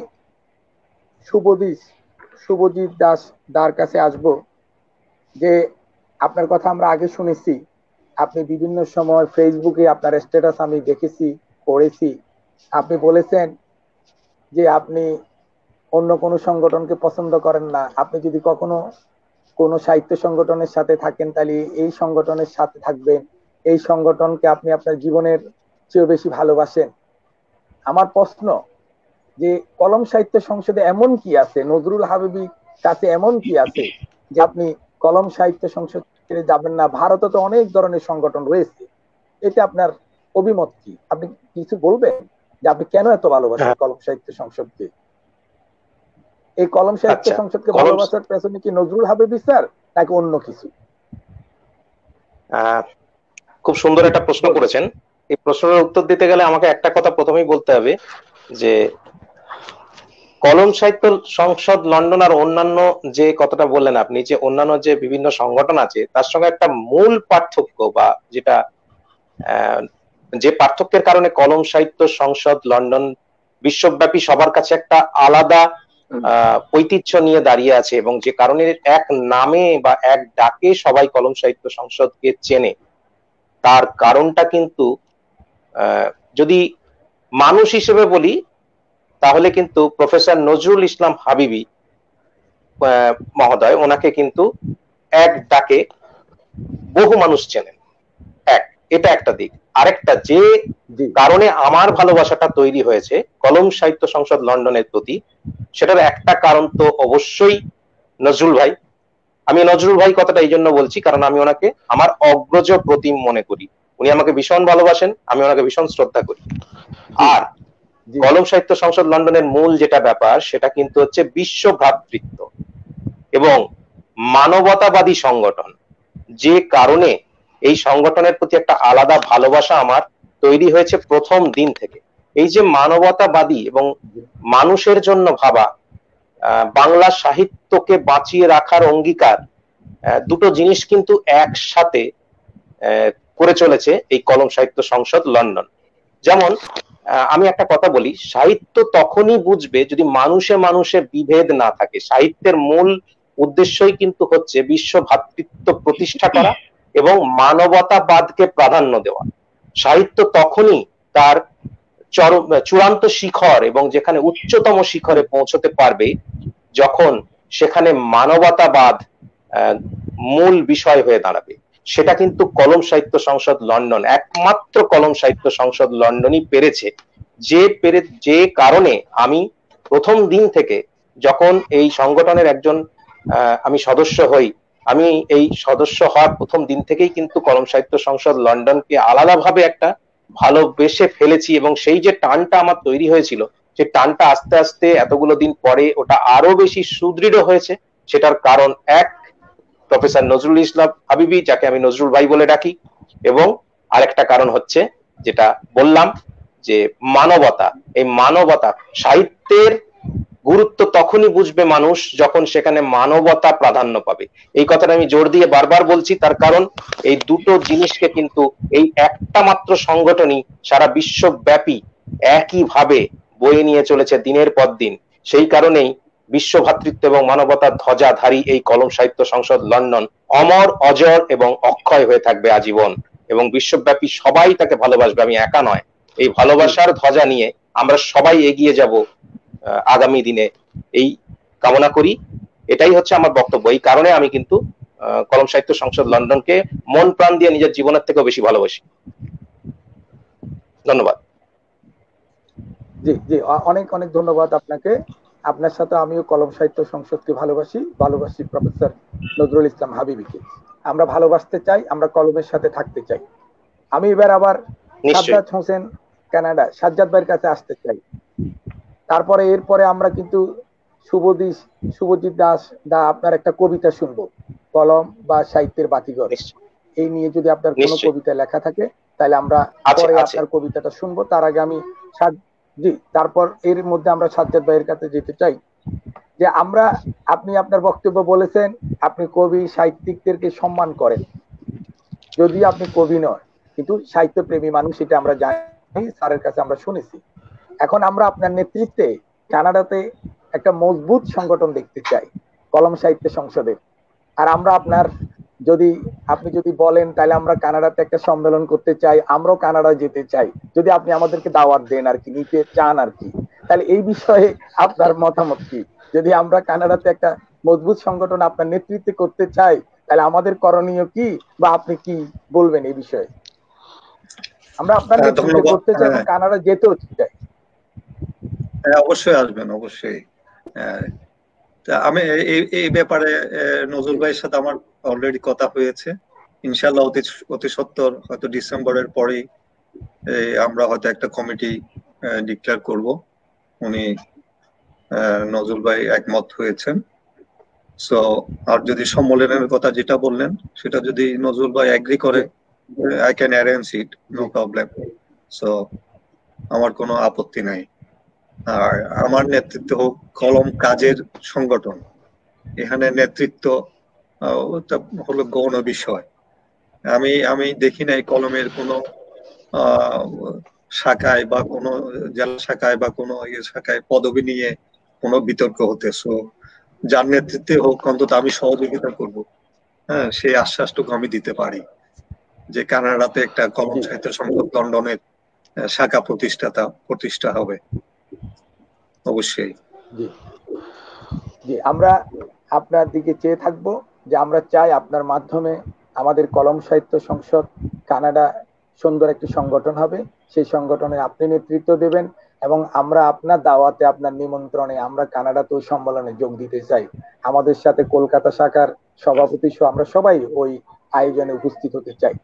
[SPEAKER 1] শুভজিৎ দাস দার কাছে আসব। যে আপনার কথা আমরা আগে শুনেছি, আপনি বিভিন্ন সময় ফেসবুকে আপনার স্ট্যাটাস আমি দেখেছি, পড়েছি। আপনি বলেছেন যে আপনি অন্য কোনো সংগঠনকে পছন্দ করেন না, আপনি যদি কখনো কোনো সাহিত্য সংগঠনের সাথে থাকেন তাহলে এই সংগঠনের সাথে থাকবেন, এই সংগঠনকে আপনি আপনার জীবনের চেয়ে বেশি ভালোবাসেন। আমার প্রশ্ন যে কলম সাহিত্য সংসদে এমন কি আছে, নজরুল হাবিবি কাছে এমন কি আছে যে আপনি কলম সাহিত্য সংসদ ছেড়ে যাবেন না? ভারতে তো অনেক ধরনের সংগঠন রয়েছে, এতে আপনার অভিমত কি? আপনি কিছু বলবেন যে আপনি কেন এত ভালোবাসেন কলম সাহিত্য সংসদকে? এই কলম সাহিত্য সংসদকে ভালোবাসার পেছনে কি নজরুল হাবিবি স্যার নাকি অন্য কিছু?
[SPEAKER 3] খুব সুন্দর একটা প্রশ্ন করেছেন। এই প্রশ্নের উত্তর দিতে গেলে আমাকে একটা কথা প্রথমেই বলতে হবে যে কলম সাহিত্য সংসদ লন্ডন আর অন্যান্য যে কথাটা বললেন আপনি, যে অন্যান্য যে বিভিন্ন সংগঠন আছে তার সঙ্গে একটা মূল পার্থক্য, বা যেটা যে পার্থক্যের কারণে কলম সাহিত্য সংসদ লন্ডন বিশ্বব্যাপী সবার কাছে একটা আলাদা ঐতিহ্য নিয়ে দাঁড়িয়ে আছে, এবং যে কারণে এক নামে বা এক ডাকে সবাই কলম সাহিত্য সংসদকে চেনে, তার কারণটা কিন্তু যদি মানুষ হিসেবে বলি তাহলে কিন্তু প্রফেসর নজরুল ইসলাম হাবিবি মহোদয়, ওনাকে কিন্তু এক ডাকে বহু মানুষ চেনেন। এটা একটা দিক। আরেকটা যে কারণে আমার ভালোবাসাটা তৈরি হয়েছে কলম সাহিত্য সংসদ লন্ডনের প্রতি, সেটার একটা কারণ তো অবশ্যই নজরুল ভাই। আমি নজরুল ভাই কথাটা এই জন্য বলছি কারণ আমি ওনাকে আমার অগ্রজ প্রতিম মনে করি। উনি আমাকে ভীষণ ভালোবাসেন, আমি ওনাকে ভীষণ শ্রদ্ধা করি। আর কলম সাহিত্য সংসদ লন্ডনের মূল যেটা ব্যাপার সেটা কিন্তু হচ্ছে বিশ্ব ভ্রাতৃত্ব এবং মানবতাবাদী সংগঠন, যে কারণে এই সংগঠনের প্রতি একটা আলাদা ভালোবাসা আমার তৈরি হয়েছে প্রথম দিন থেকে। এই যে মানবতাবাদী এবং মানুষের জন্য ভাবা, বাংলা সাহিত্যকে বাঁচিয়ে রাখার অঙ্গীকার, দুটো জিনিস কিন্তু একসাথে করে চলেছে এই কলম সাহিত্য সংসদ লন্ডন। যেমন আমি একটা কথা বলি, সাহিত্য তখনই বুঝবে যদি মানুষে মানুষে বিভেদ না থাকে। সাহিত্যের মূল উদ্দেশ্যই কিন্তু হচ্ছে বিশ্ব ভ্রাতৃত্ব প্রতিষ্ঠা করা এবং মানবতাবাদকে প্রাধান্য দেওয়া। সাহিত্য তখনই তার চূড়ান্ত শিখর এবং যেখানে উচ্চতম শিখরে পৌঁছতে পারবে যখন সেখানে মানবতাবাদ মূল বিষয় হয়ে দাঁড়াবে। সেটা কিন্তু কলম সাহিত্য সংসদ লন্ডন, একমাত্র কলম সাহিত্য সংসদ লন্ডনই পেরেছে। যে কারণে আমি প্রথম দিন থেকে যখন এই সংগঠনের একজন আমি সদস্য হই, আমি এই সদস্য হওয়ার প্রথম দিন থেকেই কিন্তু কলম সাহিত্য সংসদ লন্ডনকে আলাদাভাবে একটা ভালোবেসে ফেলেছি এবং সেই যে টানটা আমার তৈরি হয়েছিল সেই টানটা আস্তে আস্তে এতগুলো দিন পরে ওটা আরো বেশি সুদৃঢ় হয়েছে। সেটার কারণ এক, প্রফেসর নজরুল ইসলাম হাবিবি, যাকে আমি নজরুল ভাই বলে ডাকি, এবং আরেকটা কারণ হচ্ছে যেটা বললাম যে মানবতা। এই মানবতা, সাহিত্যের গুরুত্ব তখনই বুঝবে মানুষ যখন সেখানে মানবতা প্রাধান্য পাবে। এই কথাটা আমি জোর দিয়ে বারবার বলছি, তার কারণ এই দুটো জিনিসকে কিন্তু এই একটা মাত্র সংগঠনই সারা বিশ্বব্যাপী একইভাবে বয়ে নিয়ে চলেছে দিনের পর দিন। সেই কারণেই বিশ্ব ভ্রাতৃত্ব এবং মানবতার ধ্বজাধারী এই কলম সাহিত্য সংসদ লন্ডন অমর, অজর এবং অক্ষয় হয়ে থাকবে আজীবন, এবং বিশ্বব্যাপী সবাই তাকে ভালোবাসবে, আমি একা নয়। এই ভালোবাসার ধ্বজা নিয়ে আমরা সবাই এগিয়ে যাব আগামী দিনে, এই কামনা করি। এটাই হচ্ছে আমার বক্তব্য। এই কারণে আমি কিন্তু কলম সাহিত্য সংসদ লন্ডনকে মন প্রাণ দিয়ে নিজের জীবনের থেকেও বেশি ভালোবাসি। ধন্যবাদ।
[SPEAKER 1] জি জি, অনেক অনেক ধন্যবাদ আপনাকে। আপনার সাথে আমিও কলম সাহিত্য সংসদকে ভালোবাসি প্রফেসর নজরুল ইসলাম হাবিবিকে। আমরা ভালোবাসতে চাই, আমরা কলমের সাথে থাকতে চাই। আমি এবার আবার সাজ্জাদ হোসেন কানাডা, সাজ্জাদ ভাইয়ের কাছে আসতে চাই। তারপরে এরপরে আমরা কিন্তু শুভজিৎ দাস দা আপনার একটা কবিতা শুনবো, কলম বা সাহিত্যের বাতিঘর। এই নিয়ে যদি আপনার কোনো কবিতা লেখা থাকে তাহলে আমরা পরে আপনার কবিতাটা শুনবো। তার আগে আমি তারপর এর মধ্যে আমরা সাজ্জাদ ভাইয়ের কাছে যেতে চাই যে আপনি আপনার বক্তব্য বলেছেন আপনি কবি সাহিত্যিকদেরকে সম্মান করেন, যদি আপনি কবি নয় কিন্তু সাহিত্য প্রেমী মানুষ, এটা আমরা জানি, স্যারের কাছে আমরা শুনেছি। এখন আমরা আপনার নেতৃত্বে কানাডাতে একটা মজবুত সংগঠন দেখতে চাই, কলম সাহিত্য সংসদের। আর আমরা আপনি যদি বলেন তাহলে আমরা কানাডাতে একটা সম্মেলন করতে চাই, আমরাও কানাডায় যেতে চাই, যদি আপনি আমাদেরকে দাওয়াত দেন আর কি, নিতে চান আর কি। তাহলে এই বিষয়ে আপনার মতামত কি? যদি আমরা কানাডাতে একটা মজবুত সংগঠন আপনার নেতৃত্বে করতে চাই তাহলে আমাদের করণীয় কি, বা আপনি কি বলবেন এই বিষয়ে? আমরা আপনার নেতৃত্বে করতে চাই এবং কানাডা যেতেও চাই।
[SPEAKER 4] অবশ্যই আসবেন, অবশ্যই। আমি এই ব্যাপারে নজরুল ভাইয়ের সাথে আমার অলরেডি কথা হয়েছে। ইনশাআল্লাহ অতি সত্বর হয়তো ডিসেম্বরের পরেই আমরা হয়তো একটা কমিটি ডিক্লেয়ার করব। উনি নজরুল ভাই একমত হয়েছেন। সো আর যদি সম্মেলনের কথা যেটা বললেন সেটা যদি নজরুল ভাই এগ্রি করে, I can arrange it, no problem. So আমার কোনো আপত্তি নাই। আর আমার নেতৃত্ব হোক কলম কাজের সংগঠন, এখানে নেতৃত্ব হলো গৌণ বিষয়। আমি দেখি নাই কলমের কোনো শাখায় বা কোনো জেলা শাখায় বা কোনো শাখায় পদবি নিয়ে কোনো বিতর্ক হতে। সো যার নেতৃত্বে হোক অন্তত আমি সহযোগিতা করব। হ্যাঁ, সেই আশ্বাসটুকু আমি দিতে পারি যে কানাডাতে একটা কলম সাহিত্য সংসদ লন্ডনের শাখা প্রতিষ্ঠা হবে অবশ্যই।
[SPEAKER 1] জি, আমরা আপনার দিকে চেয়ে থাকবো যে আমরা চাই আপনার মাধ্যমে আমাদের কলম সাহিত্য সংসদ কানাডা সুন্দর একটি সংগঠন হবে, সেই সংগঠনে আপনি নেতৃত্ব দেবেন এবং আমরা আপনার দাওয়াতে, আপনার নিমন্ত্রণে আমরা কানাডাতেও সম্মেলনে যোগ দিতে চাই। আমাদের সাথে কলকাতা শাখার সভাপতি সহ আমরা সবাই ওই আয়োজনে উপস্থিত হতে চাই।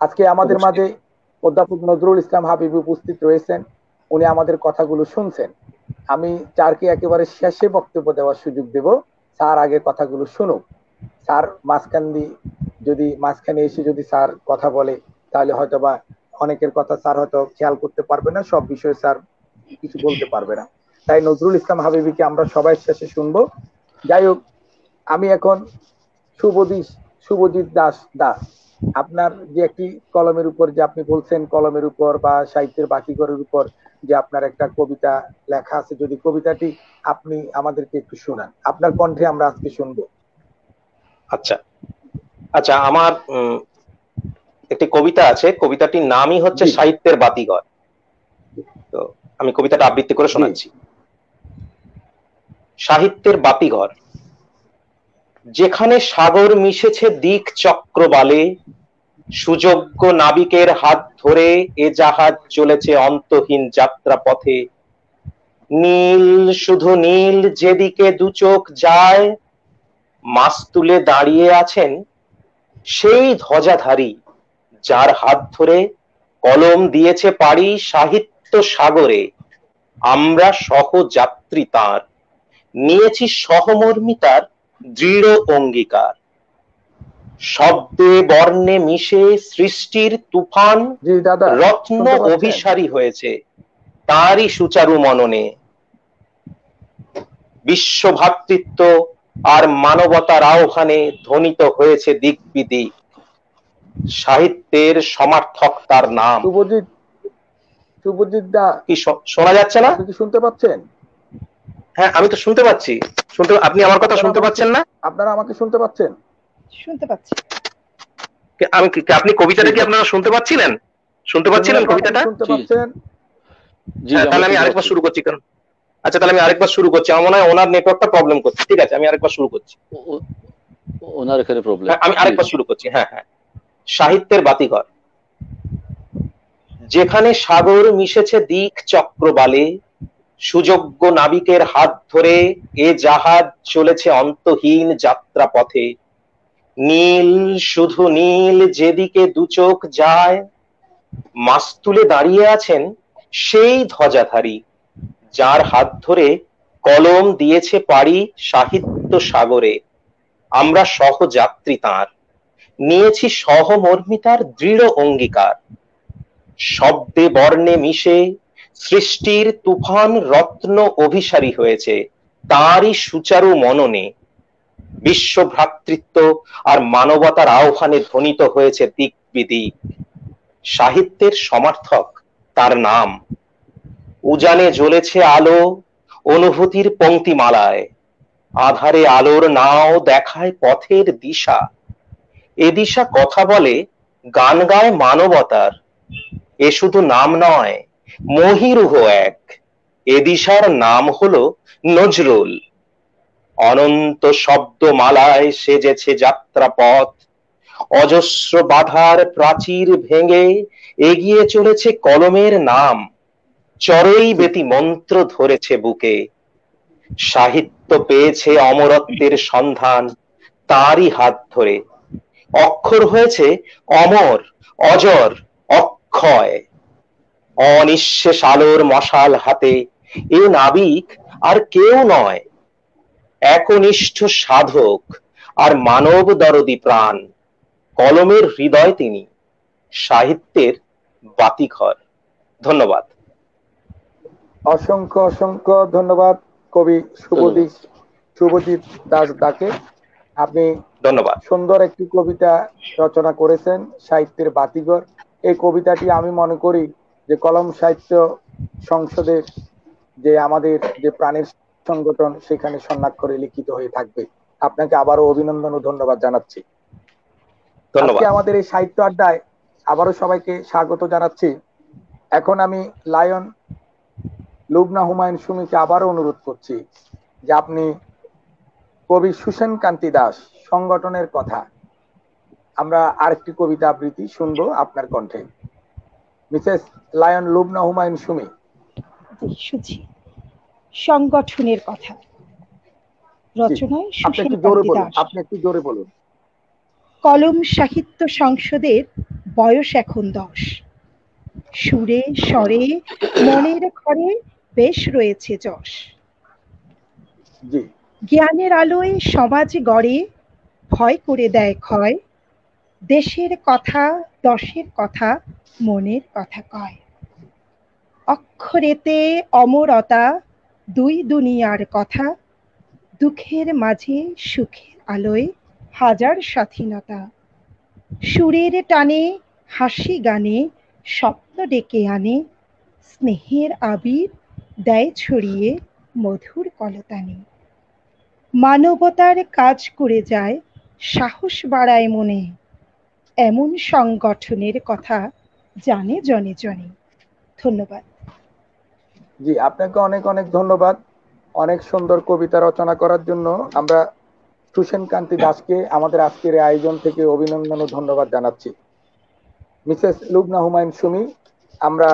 [SPEAKER 1] আজকে আমাদের মাঝে অধ্যাপক নজরুল ইসলাম হাবিব উপস্থিত রয়েছেন, উনি আমাদের কথাগুলো শুনছেন। আমি স্যারকে একেবারে শেষে বক্তব্য দেওয়ার সুযোগ দেব, স্যার আগে কথাগুলো শুনুক। স্যার মাঝখানে এসে যদি স্যার কথা বলে তাহলে হয়তোবা অনেকের কথা স্যার হয়তো খেয়াল করতে পারবে না, সব বিষয়ে স্যার কিছু বলতে পারবে না। তাই নজরুল ইসলাম হাবিবিকে আমরা সবাই শেষে শুনবো। যাই হোক, আমি এখন শুভজিৎ দাস, আপনার যে একটি কলমের উপর যে আপনি বলছেন, কলমের উপর বা সাহিত্যের বাতিঘরের উপর যে আপনার একটা কবিতা লেখা আছে, যদি কবিতাটি আপনি আমাদেরকে একটু শোনান, আপনার কণ্ঠে আমরা আজকে শুনবো।
[SPEAKER 3] আচ্ছা আচ্ছা, আমার একটি কবিতা আছে, কবিতাটির নামই হচ্ছে সাহিত্যের বাতিঘর। তো আমি কবিতাটা আবৃত্তি করে শোনাচ্ছি। সাহিত্যের বাতিঘর। যেখানে সাগর মিশেছে দিক চক্রবালে, সুযোগ্য নাবিকের হাত ধরে এ জাহাজ চলেছে অন্তহীন যাত্রা পথে। নীল, শুধু নীল, যেদিকে দু চোখ যায়, মাছ তুলে দাঁড়িয়ে আছেন সেই ধ্বজাধারী, যার হাত ধরে কলম দিয়েছে পাড়ি সাহিত্য সাগরে। আমরা সহযাত্রী তাঁর, নিয়েছি সহমর্মিতার দৃঢ় অঙ্গীকার। শব্দে বর্ণে মিশে সৃষ্টির তুফান রত্ন অভিসারী হয়েছে তাঁরই সুচারু মননে। বিশ্ব ভ্রাতৃত্ব আর মানবতার আহ্বানে ধ্বনিত হয়েছে দিক বিদিক। সাহিত্যের সমার্থক তার নাম।
[SPEAKER 1] শুভজিৎ দা,
[SPEAKER 3] কি শোনা যাচ্ছে না?
[SPEAKER 1] আপনি কি শুনতে পাচ্ছেন?
[SPEAKER 3] হ্যাঁ, আমি তো শুনতে পাচ্ছি। আপনি আমার কথা শুনতে পাচ্ছেন না?
[SPEAKER 1] আপনারা আমাকে শুনতে পাচ্ছেন?
[SPEAKER 2] শুনতে পাচ্ছি।
[SPEAKER 3] আপনি কবিতাটা কি আপনারা শুনতে পাচ্ছিলেন? কবিতাটা
[SPEAKER 1] শুনতে পাচ্ছেন?
[SPEAKER 3] তাহলে আমি আরেকবার শুরু করছি। কারণ আচ্ছা, তাহলে আমি আরেকবার শুরু করছি। আমার মনে হয় ওনার নেটওয়ার্কটা প্রবলেম করছে। ঠিক আছে, আমি আরেকবার শুরু করছি।
[SPEAKER 5] ওনার এখানে প্রবলেম।
[SPEAKER 3] আমি আরেকবার শুরু করছি। হ্যাঁ হ্যাঁ। সাহিত্যের বাতিঘর। যেখানে সাগর মিশেছে দিক চক্রবালে, সুযোগ্য নাবিকের হাত ধরে এ জাহাজ চলেছে অন্তহীন যাত্রা পথে। নীল, শুধু নীল, যেদিকে দু চোখ যায়, মাছ তুলে দাঁড়িয়ে আছেন সেই ধ্বজাধারী, যার হাত ধরে কলম দিয়েছে পাড়ি সাহিত্য সাগরে। আমরা সহযাত্রী তাঁর, নিয়েছি সহমর্মিতার দৃঢ় অঙ্গীকার। শব্দে বর্ণে মিশে সৃষ্টির তুফান রত্ন অভিসারী হয়েছে তাঁরই সুচারু মননে। বিশ্ব ভ্রাতৃত্ব আর মানবতার আহ্বানে ধ্বনিত হয়েছে দিক বিদিক। সাহিত্যের সমার্থক তার নাম। উজানে জ্বলেছে আলো অনুভূতির পংক্তিমালায়, আধারে আলোর নাও দেখায় পথের দিশা। এ দিশা কথা বলে, গান গায় মানবতার। এ শুধু নাম নয়, মহিরুহ এক। এ দিশার নাম হলো নজরুল। অনন্ত শব্দমালায় সেজেছে যাত্রাপথ, অজস্র বাধার প্রাচীর ভেঙে এগিয়ে চলেছে কলমের নাম। চড়ই বেতি মন্ত্র ধরেছে বুকে। সাহিত্য পেয়েছে অমরত্বের সন্ধান তারই হাত ধরে। অক্ষর হয়েছে অমর, অজর, অক্ষয়। অনিঃশেষ আলোর মশাল হাতে এ নাবিক আর কেউ নয়, একনিষ্ঠ সাধক আর মানব দরদি প্রাণ। কলমের হৃদয় তিনি, সাহিত্যের বাতিঘর। ধন্যবাদ।
[SPEAKER 1] অসংখ্য অসংখ্য ধন্যবাদ কবি শুভজিৎ দাস দাকে। আপনি
[SPEAKER 3] ধন্যবাদ।
[SPEAKER 1] সুন্দর একটি কবিতা রচনা করেছেন, সাহিত্যের বাতিঘর। এই কবিতাটি আমি মনে করি যে কলম সাহিত্য সংসদের যে আমাদের যে প্রাণের সংগঠন, সেখানে স্বর্ণাক্ষরে লিখিত হয়ে থাকবে। আপনাকে আবারও অভিনন্দন ও ধন্যবাদ জানাচ্ছি। আজকে আমাদের এই সাহিত্য আড্ডায় আবারও সবাইকে স্বাগত জানাচ্ছি। এখন আমি লায়ন লুবনা হুমায়ুন সুমিকে আবারও অনুরোধ করছি যে আপনি কবি সুসেন কান্তি দাস সংগঠনের কথা আমরা আরেকটি কবিতা আবৃত্তি শুনবো আপনার কণ্ঠে। Mrs lion Lubna Humayun Sumi.
[SPEAKER 2] শুনছি। সংগঠনের কথা, রচনায় সুশীল কান্তি দাস।
[SPEAKER 1] আপনি একটু জোরে বলুন।
[SPEAKER 2] কলম সাহিত্য সংসদের বয়স এখন 10। সুরে স্বরে মনের ঘরে বেশ রয়েছে যশ। জ্ঞানের আলোয় সমাজ গড়ে, ভয় করে দেয় ক্ষয়। দেশের কথা দশের কথা মনের কথা কয়। অক্ষরেতে অমরতা, দুই দুনিয়ার কথা। দুঃখের মাঝে সুখের আলোয় হাজার স্বাধীনতা। সুরের টানে হাসি গানে স্বপ্ন ডেকে আনে। স্নেহের আবির দেয় ছড়িয়ে মধুর কলতানে। মানবতার কাজ করে যায়, সাহস বাড়ায় মনে। এমন সংগঠনের কথা জানে জনে জনে। ধন্যবাদ।
[SPEAKER 1] জি, আপনাকে অনেক অনেক ধন্যবাদ অনেক সুন্দর কবিতা রচনা করার জন্য। আমরা সুশীল কান্তি দাসকে আমাদের আজকের আয়োজন থেকে অভিনন্দন ও ধন্যবাদ জানাচ্ছি। মিসেস লুবনা হুমায়ুন সুমি, আমরা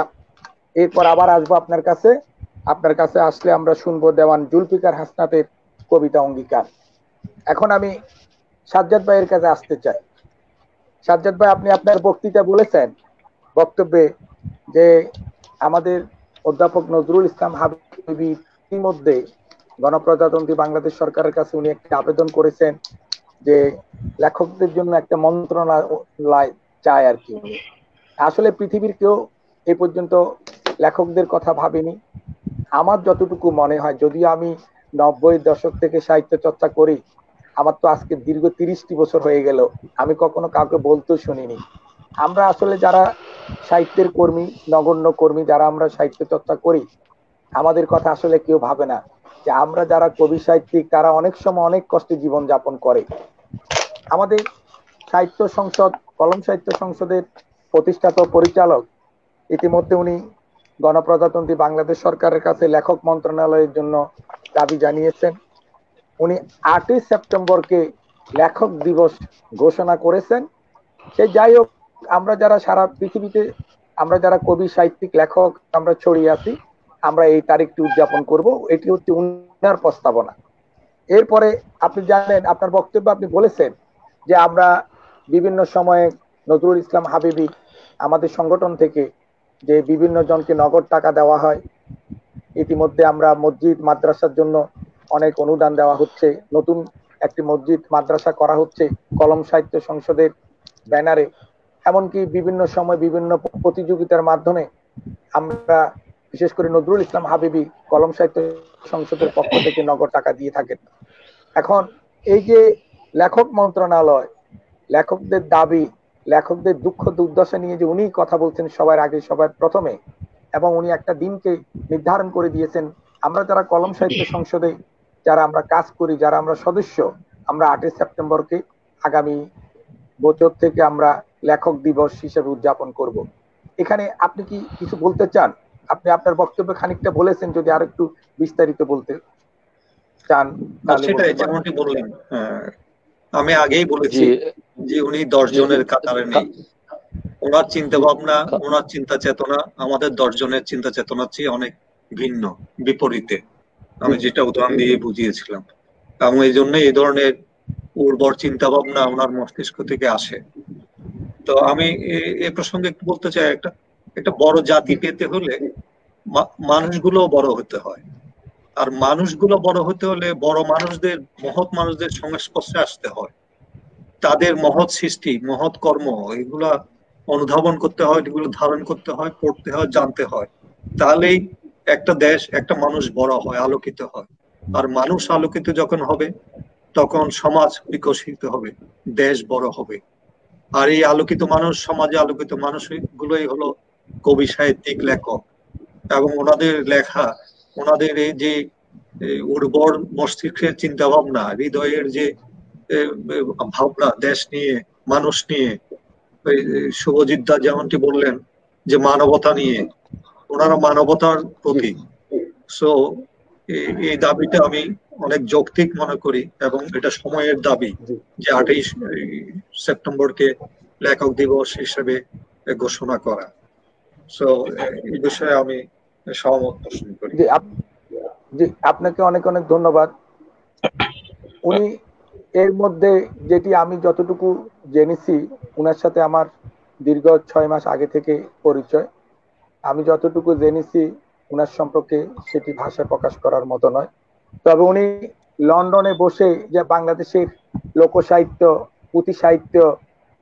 [SPEAKER 1] এরপর আবার আসবো আপনার কাছে। আপনার কাছে আসলে আমরা শুনবো দেওয়ান জুলফিকার হাসনাতের কবিতা অঙ্গীকার। এখন আমি সাজ্জাদ ভাইয়ের কাছে আসতে চাই। সাজ্জাদ ভাই, আপনি আপনার বক্তৃতা বলেছেন বক্তব্যে যে আমাদের অধ্যাপক নজরুল ইসলাম হাবিবি ইতিমধ্যে গণপ্রজাতন্ত্রী বাংলাদেশ সরকারের কাছে উনি একটা আবেদন করেছেন যে লেখকদের জন্য একটা মন্ত্রণালয় চায় আর কি। আসলে পৃথিবীর কেউ এই পর্যন্ত লেখকদের কথা ভাবেনি। আমার যতটুকু মনে হয়, যদিও আমি 90-এর দশক থেকে সাহিত্য চর্চা করি, আমার তো আজকে দীর্ঘ 30টি বছর হয়ে গেল, আমি কখনো কাউকে বলতেও শুনিনি। আমরা আসলে যারা সাহিত্যের কর্মী, নগণ্য কর্মী, যারা আমরা সাহিত্য চর্চা করি, আমাদের কথা আসলে কেউ ভাবে না যে আমরা যারা কবি সাহিত্যিক তারা অনেক সময় অনেক কষ্টে জীবন যাপন করে। আমাদের সাহিত্য সংসদ, কলম সাহিত্য সংসদের প্রতিষ্ঠাতা পরিচালক ইতিমধ্যে উনি গণপ্রজাতন্ত্রী বাংলাদেশ সরকারের কাছে লেখক মন্ত্রণালয়ের জন্য দাবি জানিয়েছেন। উনি 8ই সেপ্টেম্বরকে লেখক দিবস ঘোষণা করেছেন। সে যাই হোক, আমরা যারা সারা পৃথিবীতে আমরা যারা কবি সাহিত্যিক লেখক আমরা ছড়িয়ে আছি, আমরা এই তারিখটি উদযাপন করব। এটি হচ্ছে উনার প্রস্তাবনা। এরপরে আপনি জানেন, আপনার বক্তব্যে আপনি বলেছেন যে আমরা বিভিন্ন সময়ে নজরুল ইসলাম হাবিবি আমাদের সংগঠন থেকে যে বিভিন্ন জনকে নগদ টাকা দেওয়া হয়। ইতিমধ্যে আমরা মসজিদ মাদ্রাসার জন্য অনেক অনুদান দেওয়া হচ্ছে। নতুন একটি মসজিদ মাদ্রাসা করা হচ্ছে কলম সাহিত্য সংসদের ব্যানারে। এমনকি বিভিন্ন সময় বিভিন্ন প্রতিযোগিতার মাধ্যমে আমরা বিশেষ করে নজরুল ইসলাম হাবিবি কলম সাহিত্য সংসদের পক্ষ থেকে নগদ টাকা দিয়ে থাকেন। এখন এই যে লেখক মন্ত্রণালয়, লেখকদের দাবি, লেখকদের দুঃখ দুর্দশা নিয়ে যে উনি কথা বলছেন সবার আগে, সবার প্রথমে, এবং উনি একটা দিনকে নির্ধারণ করে দিয়েছেন। আমরা যারা কলম সাহিত্য সংসদে যারা আমরা কাজ করি, যারা আমরা সদস্য, আমরা 8ই সেপ্টেম্বরকে আগামী বছর থেকে আমরা লেখক দিবস হিসেবে উদযাপন করব। এখানে আপনি কি কিছু বলতে চান? আপনি আপনার বক্তব্যে খানিকটা বলেছেন, যদি আর একটু বিস্তারিত বলতে চান তাহলে।
[SPEAKER 4] সেটাই যেমনটি বললেন, আমি আগেই বলেছি যে উনি 10 জনের কাতারে নেই। ওনার চিন্তা ভাবনা, ওনার চিন্তা চেতনা আমাদের 10 জনের চিন্তা চেতনার চেয়ে অনেক ভিন্ন, বিপরীতে। আমি যেটা উদাহরণ দিয়ে বুঝিয়েছিলাম, এবং এই জন্য এই ধরনের উর্বর চিন্তা ভাবনা ওনার মস্তিষ্ক থেকে আসে। তো আমি এ প্রসঙ্গে একটু বলতে চাই, একটা বড় জাতি পেতে হলে মানুষগুলো বড় হতে হয়। আর মানুষগুলো বড় হতে হলে বড় মানুষদের, মহৎ মানুষদের সংস্পর্শে আসতে হয়। তাদের মহৎ সৃষ্টি, মহৎ কর্ম, এগুলা অনুধাবন করতে হয়, এগুলো ধারণ করতে হয়, পড়তে হয়, জানতে হয়। তাহলেই একটা দেশ, একটা মানুষ বড় হয়, আলোকিত হয়। আর মানুষ আলোকিত যখন হবে তখন সমাজ বিকশিত হবে, দেশ বড় হবে। আর এই আলোকিত মানুষ, সমাজে আলোকিত মানুষ গুলোই হলো কবি, সাহিত্যিক, লেখক। এবং ওনাদের লেখা, ওনাদের এই যে উর্বর মস্তিষ্কের চিন্তা ভাবনা, হৃদয়ের যে ভাবনা দেশ নিয়ে, মানুষ নিয়ে, শুভজিৎ দা যেমনটি বললেন যে মানবতা নিয়ে, ওনারা মানবতার প্রতীক। সো এই দাবিটা আমি অনেক যৌক্তিক মনে করি, এবং এটা সময়ের দাবি যে 8ই সেপ্টেম্বরকে লেখক দিবস হিসেবে ঘোষণা করা। সো এই বিষয়ে আমি সহমত পোষণ করি।
[SPEAKER 1] জি, আপনাকে অনেক অনেক ধন্যবাদ। উনি এর মধ্যে যেটি আমি যতটুকু জেনেছি, উনার সাথে আমার দীর্ঘ 6 মাস আগে থেকে পরিচয়। আমি যতটুকু জেনেছি উনার সম্পর্কে সেটি ভাষায় প্রকাশ করার মতো নয়। তবে উনি লন্ডনে বসে যে বাংলাদেশের লোকসাহিত্য, পুঁথি সাহিত্য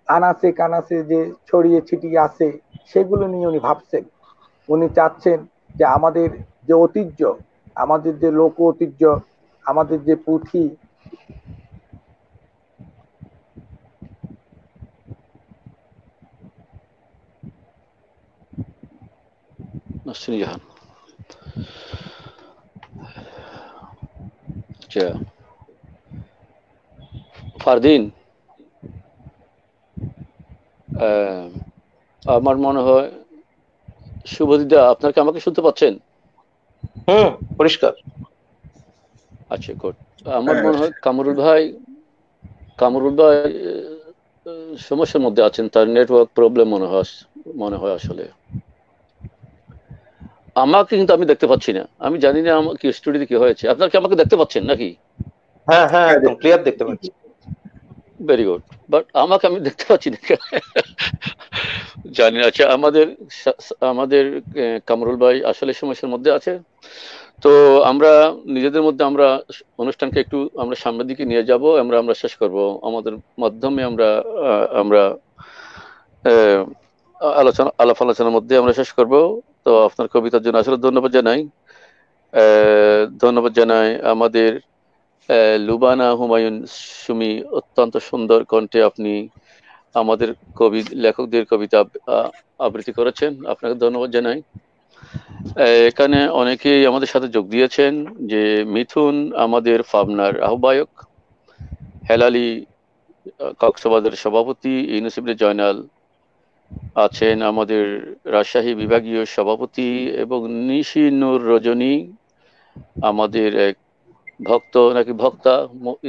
[SPEAKER 1] আনাচে কানাচে যে ছড়িয়ে ছিটিয়ে আছে সেগুলো নিয়ে উনি ভাবছেন। উনি চাচ্ছেন যে আমাদের যে ঐতিহ্য, আমাদের যে লোক ঐতিহ্য, আমাদের যে পুঁথি,
[SPEAKER 5] নাসরিন জাহান। আচ্ছা, ফারদিন, আমার মনে হয় শুভদিদা, আপনার কি আমাকে শুনতে পাচ্ছেন?
[SPEAKER 3] পরিষ্কার।
[SPEAKER 5] আচ্ছা, গুড। আমার মনে হয় কামরুল ভাই সমস্যার মধ্যে আছেন, তার নেটওয়ার্ক প্রবলেম মনে হয় আসলে। আমাকে কিন্তু আমি দেখতে পাচ্ছি না, আমি জানি না আমার কি স্টুডিওতে কি হয়েছে। আপনার কি আমাকে দেখতে পাচ্ছেন নাকি?
[SPEAKER 3] হ্যাঁ হ্যাঁ, একদম ক্লিয়ার দেখতে পাচ্ছি।
[SPEAKER 5] ভেরি গুড, বাট আমাকে আমি দেখতে পাচ্ছি না, জানি না। আচ্ছা, আমাদের কামরুল ভাই আসলে সমস্যার মধ্যে আছে, তো আমরা নিজেদের মধ্যে আমরা অনুষ্ঠানকে একটু আমরা সামনের দিকে নিয়ে যাব, আমরা শেষ করব আমাদের মাধ্যমে, আমরা আলাপ আলোচনার মধ্যে আমরা শেষ করব। তো আপনার কবিতার জন্য আসলে ধন্যবাদ জানাই আমাদের লুবানা হুমায়ুন সুমি। অত্যন্ত সুন্দর কণ্ঠে আপনি আমাদের লেখকদের কবিতা আবৃত্তি করেছেন, আপনাকে ধন্যবাদ জানাই। এখানে অনেকেই আমাদের সাথে যোগ দিয়েছেন, যে মিথুন আমাদের পাবনার আহ্বায়ক, হেলালি কক্সবাজারের সভাপতি, ইউনুস ইবনে জয়নাল আছেন আমাদের রাজশাহী বিভাগীয় সভাপতি, এবং নিশি নূর রজনী আমাদের এক ভক্ত নাকি ভক্তা,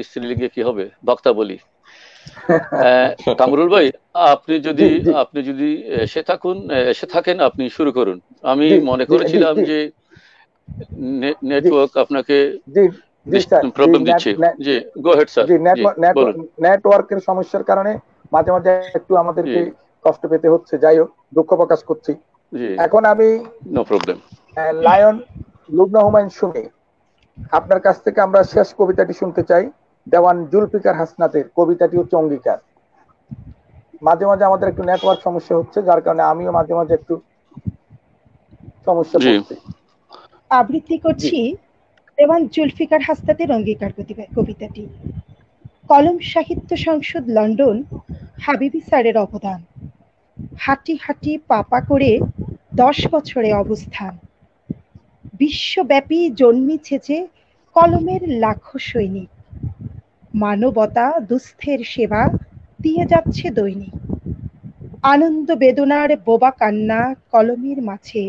[SPEAKER 5] স্ত্রীলিঙ্গে কি হবে, ভক্তা বলি। কামরুল ভাই, আপনি যদি এসে থাকেন আপনি শুরু করুন। আমি মনে করেছিলাম যে নেটওয়ার্ক আপনাকে প্রবলেম দিচ্ছে। জি, গো হেড স্যার।
[SPEAKER 1] নেটওয়ার্কের সমস্যার কারণে মাঝে মাঝে একটু আমাদেরকে কষ্ট পেতে হচ্ছে, যাই হোক দুঃখ প্রকাশ করছি। এখন আমি
[SPEAKER 5] no problem.
[SPEAKER 1] Lion Lubna Humayun Sumi, আপনার কাছ থেকে আমরা শেষ কবিতাটি শুনতে চাই। দেওয়ান জুলফিকার হাসনাতের কবিতাটি হচ্ছে অঙ্গীকার। মাঝে মাঝে আমাদের একটু নেটওয়ার্ক সমস্যা হচ্ছে, যার কারণে আমিও মাঝে মাঝে একটু সমস্যা পড়ছি।
[SPEAKER 2] আবৃত্তি করছি দেওয়ান জুলফিকার হাসনাতের অঙ্গীকার কবিতাটি। কলম সাহিত্য সংসদ লন্ডন, হাবিবি স্যারের অবদান। হাঁটি হাঁটি পাপা করে 10 বছরে অবস্থান। বিশ্বব্যাপী জন্মিছে যে কলমের লাখো সৈনিক। মানবতা দুস্থের সেবা দিয়ে যাচ্ছে দৈনিক। আনন্দ বেদনার বোবা কান্না কলমের মাঝে।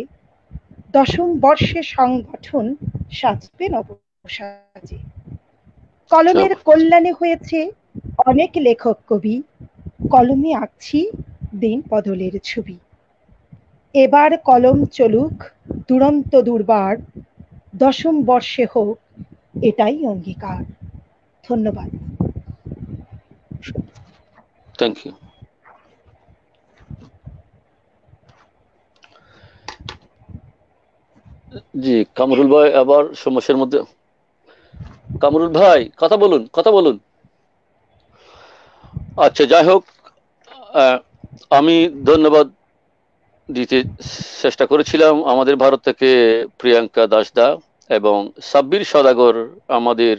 [SPEAKER 2] 10ম বর্ষে সংগঠন সাজবে নবসাজে। কলমের কল্যাণে হয়েছে অনেক লেখক কবি। কলমে আঁকছি দিন বদলের ছবি। এবার কলম চলুক দুরন্ত দুর্বার। 10ম বর্ষে হোক এটাই অঙ্গীকার। ধন্যবাদ।
[SPEAKER 5] Thank you. জি, কামরুল ভাই আবার সমস্যার মধ্যে। কামরুল ভাই কথা বলুন। আচ্ছা, যাই হোক, আমি ধন্যবাদ দিতে চেষ্টা করেছিলাম আমাদের ভারত থেকে প্রিয়াঙ্কা দাসদা এবং সাব্বির সদাগর আমাদের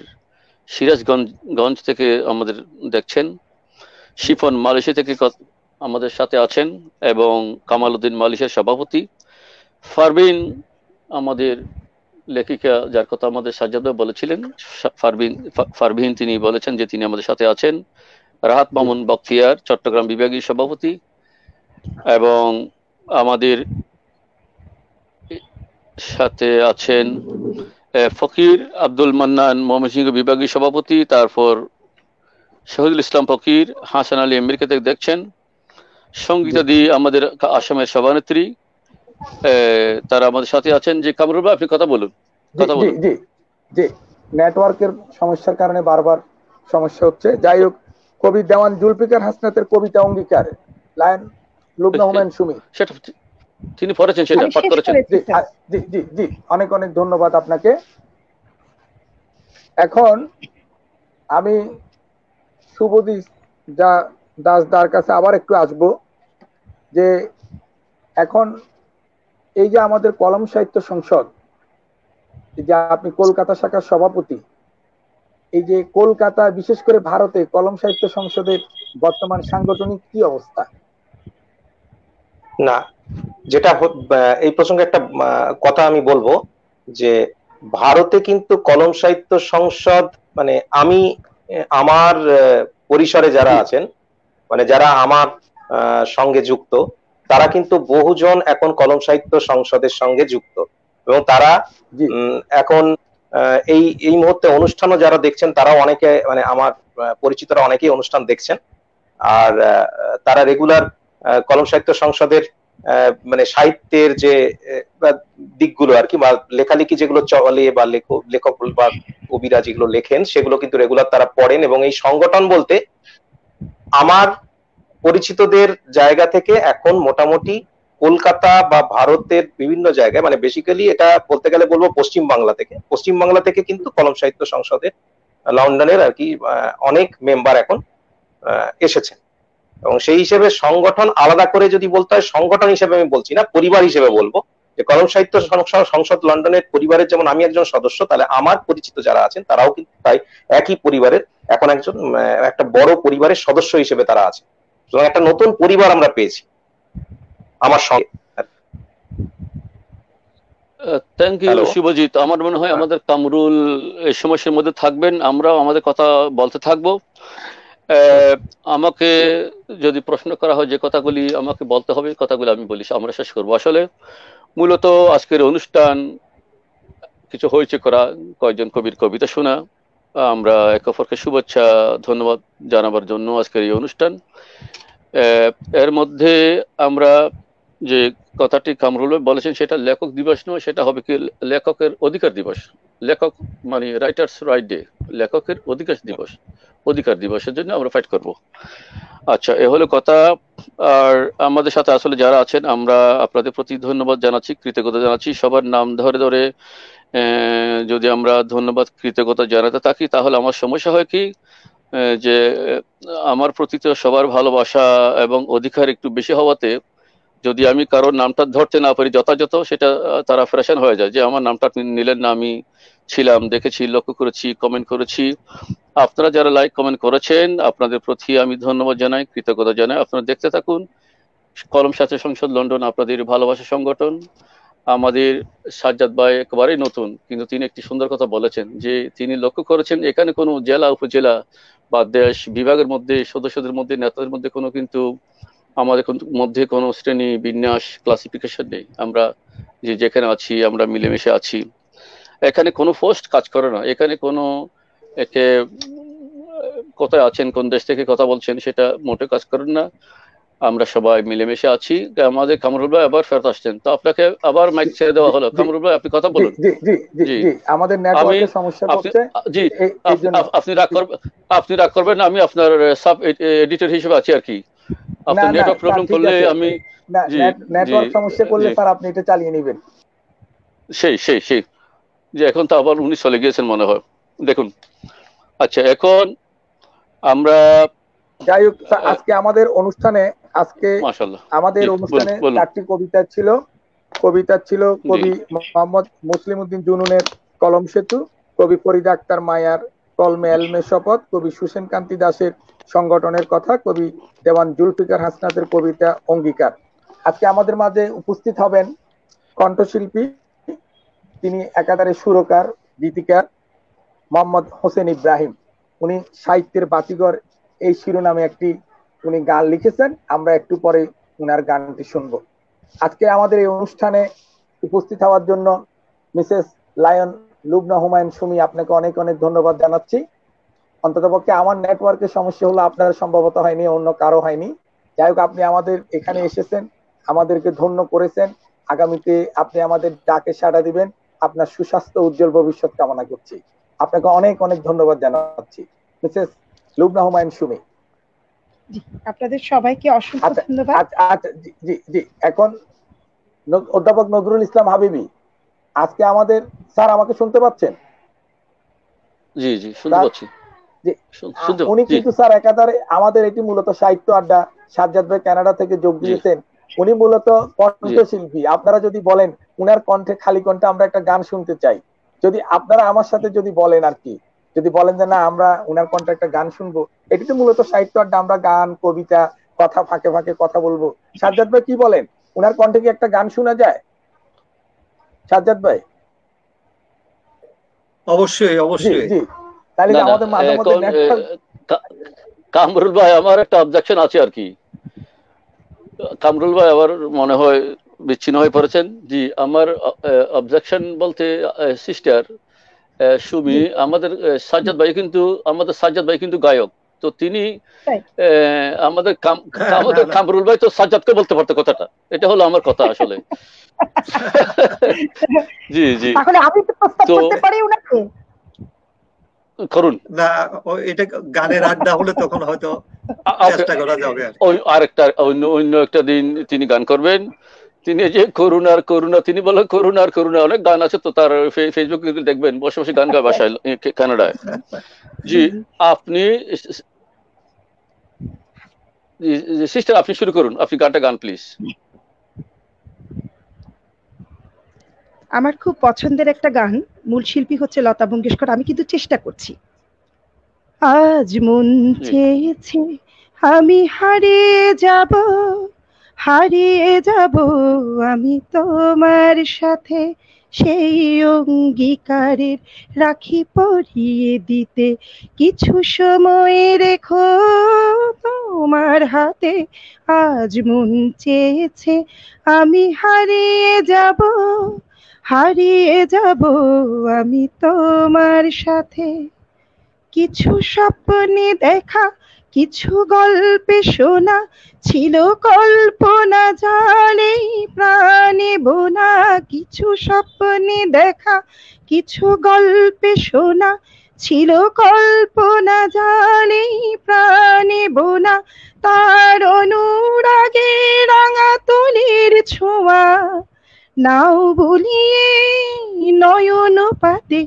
[SPEAKER 5] সিরাজগঞ্জ থেকে আমাদের দেখছেন, শিফন মালয়েশিয়া থেকে আমাদের সাথে আছেন, এবং কামাল উদ্দিন মালয়েশিয়ার সভাপতি, ফারবিন আমাদের লেখিকা যার কথা আমাদের সাজ্জাদ বলেছিলেন, ফারবিন তিনি বলেছেন যে তিনি আমাদের সাথে আছেন, রাহাত মামুন বখতিয়ার চট্টগ্রাম বিভাগীয় সভাপতি, এবং আমাদের সাথে আছেন ফকির আব্দুল মান্নান ময়মনসিংহ বিভাগীয় সভাপতি, তারপর শহীদুল ইসলাম ফকির হাসান আলী আমেরিকা থেকে দেখছেন, সঙ্গীতাদি আমাদের আসামের সভানেত্রী তারা আমাদের সাথে আছেন। যে কামরুল ভাই, আপনি কথা বলুন।
[SPEAKER 1] জি জি, নেটওয়ার্কের সমস্যার কারণে বারবার সমস্যা হচ্ছে। যাই হোক, কবি দেওয়ান জুলফিকার হাসনাতের কবিতা অঙ্গীকার, লায়ন লুবনা হুমায়ুন সুমি,
[SPEAKER 5] সেটা তিনি পড়েছেন, সেটা পাঠ করেছেন।
[SPEAKER 1] জি জি জি, অনেক অনেক ধন্যবাদ আপনাকে। এখন আমি শুভদীপ দাসদার কাছে আবার একটু আসব, যে এখন এই যে আমাদের কলম সাহিত্য সংসদ, যে আপনি কলকাতা শাখার সভাপতি, এই যে কলকাতা, বিশেষ করে ভারতে কলম সাহিত্য সংসদের বর্তমান সাংগঠনিক কি অবস্থা?
[SPEAKER 3] না, যেটা এই প্রসঙ্গে একটা কথা আমি বলবো, যে ভারতে কিন্তু কলম সাহিত্য সংসদ, মানে আমি আমার পরিসরে যারা আছেন, মানে যারা আমার সঙ্গে যুক্ত, তারা কিন্তু বহুজন এখন কলম সাহিত্য সংসদের সঙ্গে যুক্ত, এবং তারা এখন এই মুহূর্তে অনুষ্ঠানও যারা দেখছেন, তারাও অনেকে, মানে আমার পরিচিতরা অনেকেই অনুষ্ঠান দেখছেন, আর তারা রেগুলার কলম সাহিত্য সংসদের মানে সাহিত্যের যে দিকগুলো আর কি, বা লেখালেখি যেগুলো চলে, বা লেখক বা কবিরা যেগুলো লেখেন, সেগুলো কিন্তু রেগুলার তারা পড়েন। এবং এই সংগঠন বলতে আমার পরিচিতদের জায়গা থেকে এখন মোটামুটি কলকাতা বা ভারতের বিভিন্ন জায়গায়, মানে বেসিক্যালি এটা বলতে গেলে বলবো পশ্চিম বাংলা থেকে কিন্তু কলম সাহিত্য সংসদের লন্ডনের আর কি অনেক মেম্বার এখন এসেছেন। এবং সেই হিসেবে সংগঠন আলাদা করে যদি বলতে হয়, সংগঠন হিসেবে আমি বলছি না, পরিবার হিসেবে বলবো, যে কলম সাহিত্য সংসদ লন্ডনের পরিবারের যেমন আমি একজন সদস্য, তাহলে আমার পরিচিত যারা আছেন তারাও কিন্তু তাই একই পরিবারের এখন একজন একটা বড় পরিবারের সদস্য হিসেবে তারা আছে। সুতরাং একটা নতুন পরিবার আমরা পেয়েছি আমার সঙ্গে।
[SPEAKER 5] Thank you Subhajit. আমার মনে হয় আমাদের কামরুল এই সমস্যার মধ্যে থাকবেন, আমরাও আমাদের কথা বলতে থাকবো। আমাকে যদি প্রশ্ন করা হয় যে কথাগুলি আমাকে বলতে হবে, কথাগুলি আমি বলি, আমরা শেষ করবো। আসলে মূলত আজকের অনুষ্ঠান কিছু হয়েছে করা, কয়েকজন কবির কবিতা শোনা, আমরা একে অপরকে শুভেচ্ছা ধন্যবাদ জানাবার জন্য আজকের এই অনুষ্ঠান। এর মধ্যে আমরা যে কথাটি কামরুল বলেছেন, সেটা লেখক দিবস নয়, সেটা হবে কি লেখকের অধিকার দিবস। লেখক মানে রাইটার্স রাইট ডে, লেখকের অধিকার দিবসের জন্য আমরা ফাইট করব। আচ্ছা, এ হলো কথা। আর আমাদের সাথে আসলে যারা আছেন, আমরা আপনাদের প্রতি ধন্যবাদ জানাচ্ছি, কৃতজ্ঞতা জানাচ্ছি। সবার নাম ধরে ধরে যদি আমরা ধন্যবাদ কৃতজ্ঞতা জানাতে থাকি, তাহলে আমার সমস্যা হয় কি, যে আমার প্রতি তো সবার ভালোবাসা এবং অধিকার একটু বেশি হওয়াতে, যদি আমি কারোর নামটা ধরতে না পারি যথাযথ, সেটা তারা ফ্যাশন হয়ে যায় যে আমার নামটা নিলেন না। আমি ছিলাম, দেখেছি, লক্ষ্য করেছি, কমেন্ট করেছি। আপনারা যারা লাইক কমেন্ট করেছেন, আপনাদের প্রতি আমি ধন্যবাদ জানাই, কৃতজ্ঞতা জানাই। আপনারা দেখতে থাকুন কলম সাহিত্য সংসদ লন্ডন, আপনাদের ভালোবাসা সংগঠন। আমাদের সাজ্জাদ ভাই একেবারেই নতুন, কিন্তু তিনি একটি সুন্দর কথা বলেছেন, যে তিনি লক্ষ্য করেছেন এখানে কোনো জেলা, উপজেলা বা দেশ বিভাগের মধ্যে, সদস্যদের মধ্যে, নেতাদের মধ্যে কোনো কিন্তু আমাদের মধ্যে কোনো শ্রেণী বিন্যাস ক্লাসিফিকেশন নেই। আমরা যেখানে আছি আমরা মিলেমিশে আছি। এখানে কোনো পোস্ট কাজ করে না, এখানে কোনো একে কোথায় আছেন, কোন দেশ থেকে কথা বলছেন, সেটা মোটে কাজ করেন না। আমরা সবাই মিলেমিশে আছি। আমাদের কামরুল ভাই আবার ফেরত আসছেন, তো আপনাকে আবার মাইক ছেড়ে দেওয়া হলো। কামরুল ভাই, আপনি কথা বলুন।
[SPEAKER 1] জি, আমাদের নেটওয়ার্কের সমস্যা হচ্ছে।
[SPEAKER 5] জি, আপনি রাগ করবেন না, আমি আপনার সাব এডিটর হিসেবে আছি আর কি। আপনার নেটওয়ার্ক প্রবলেম করলে আমি
[SPEAKER 1] নেটওয়ার্ক সমস্যা করলে স্যার আপনি এটা চালিয়ে নেবেন।
[SPEAKER 5] সেই যে এখন তো আবার উনি চলে গিয়েছেন মনে হয়, দেখুন। আচ্ছা, এখন আমরা
[SPEAKER 1] যাই হোক, আজকে আমাদের অনুষ্ঠানে চারটি কবিতা ছিল। কবি মোহাম্মদ মুসলিম উদ্দিন জুনুনের কলম সেতু, কবি ফরিদা আক্তার মায়ার কলমে এলমে শপথ, কবি সুসেন কান্তি দাসের সংগঠনের কথা, কবি দেওয়ান জুলফিকার হাসনাতের কবিতা অঙ্গীকার। আজকে আমাদের মাঝে উপস্থিত হবেন কণ্ঠশিল্পী, তিনি একাধারে সুরকার, গীতিকার, মোহাম্মদ হোসেন ইব্রাহিম। উনি সাহিত্যের বাতিঘর এই শিরোনামে একটি উনি গান লিখেছেন। আমরা একটু পরে উনার গানটি শুনবো। আজকে আমাদের এই অনুষ্ঠানে উপস্থিত হওয়ার জন্য মিসেস লায়ন লুবনা হুমায়ুন সুমি, আপনাকে অনেক অনেক ধন্যবাদ জানাচ্ছি। অন্ততপক্ষে আমার নেটওয়ার্কের সমস্যা হলো, আপনার সম্ভবত হয়নি, অন্য কারো হয়নি। যাই হোক, আপনি আমাদের এখানে এসেছেন, আমাদেরকে ধন্য করেছেন, আগামীতে আপনি আমাদের ডাকে সাড়া দিবেন। আপনার সুস্বাস্থ্য উজ্জ্বল ভবিষ্যৎ কামনা করছি। আপনাকে অনেক অনেক ধন্যবাদ জানাচ্ছি মিসেস লুবনা হুমায়ুন সুমি।
[SPEAKER 2] আপনাদের সবাইকে অসংখ্য ধন্যবাদ।
[SPEAKER 1] আচ্ছা জি জি, এখন অধ্যাপক নজরুল ইসলাম হাবিবি, আজকে আমাদের স্যার আমাকে শুনতে পাচ্ছেন?
[SPEAKER 5] জি জি শুনতে পাচ্ছি।
[SPEAKER 1] উনি কিন্তু স্যার একাধারে আমাদের এটি মূলত সাহিত্য আড্ডা, সাজ্জাদ ভাই কানাডা থেকে যোগ দিয়েছেন। উনি মূলত কণ্ঠশিল্পী। আপনারা যদি বলেন উনার কণ্ঠে, খালি কণ্ঠে আমরা একটা গান শুনতে চাই, যদি আপনারা আমার সাথে যদি বলেন আর কি, যদি বলেন যে না আমরা উনার কণ্ঠে একটা গান শুনবো, এটি তো মূলত সাহিত্য আড্ডা, আমরা গান, কবিতা, কথা ফাঁকে ফাঁকে কথা বলবো। সাজ্জাদ ভাই কি বলেন, উনার কণ্ঠে কি একটা গান শোনা যায়? সাজ্জাদ ভাই?
[SPEAKER 4] অবশ্যই অবশ্যই।
[SPEAKER 1] জি, তাহলে আমাদের মাঝে মধ্যে
[SPEAKER 5] কামরুল ভাই, আমার একটা অবজেকশন আছে আর কি। কামরুল ভাই আবার মনে হয় বিচ্ছিন্ন হয়ে পড়েছেন। জি, আমার অবজেকশন বলতে সিস্টার সুমি, আমাদের সাজ্জাদ ভাই কিন্তু গায়ক, তো তিনি আমাদের কামরুল ভাই তো সাজ্জাদকে বলতে পারতো কথাটা, এটা হলো আমার কথা আসলে। জি জি,
[SPEAKER 2] তাহলে আমি তো প্রস্তাব করতে পারি উনাকে
[SPEAKER 5] করুন
[SPEAKER 4] না, এটা গানের আড্ডা হলে তখন হয়তো চেষ্টা করা যাবে।
[SPEAKER 5] আরেকটা অন্য একটা দিন তিনি গান করবেন। তিনি যে করুণা তিনি বলেন করুণা অনেক গান আছে তো তার, ফেসবুকে দেখবেন বসে বসে গান গায় বাসায় কানাডায়। জি, আপনি সিস্টার আপনি শুরু করুন, আপনি গানটা গান প্লিজ।
[SPEAKER 2] আমার খুব পছন্দের একটা গান, মূল শিল্পী হচ্ছে লতা মঙ্গেশকর, আমি কিন্তু চেষ্টা করছি। আজ মন চেয়েছে আমি হারিয়ে যাব আমি তোমার সাথে, সেই অঙ্গীকারের রাখি পরিয়ে দিতে, কিছু সময় রেখো তোমার হাতে। আজ মন চেয়েছে আমি হারিয়ে যাব আমি তোমার সাথে, কিছু স্বপ্নে দেখা, কিছু গল্পে শোনা, ছিল কল্পনা জালেই প্রাণে বোনা। কিছু স্বপ্নে দেখা, কিছু গল্পে শোনা, ছিল কল্পনা জালেই প্রাণে বোনা। তার অনুরাগে রাঙা তুলির ছোঁয়া নাও বলিয়ে নয়ন পাতে।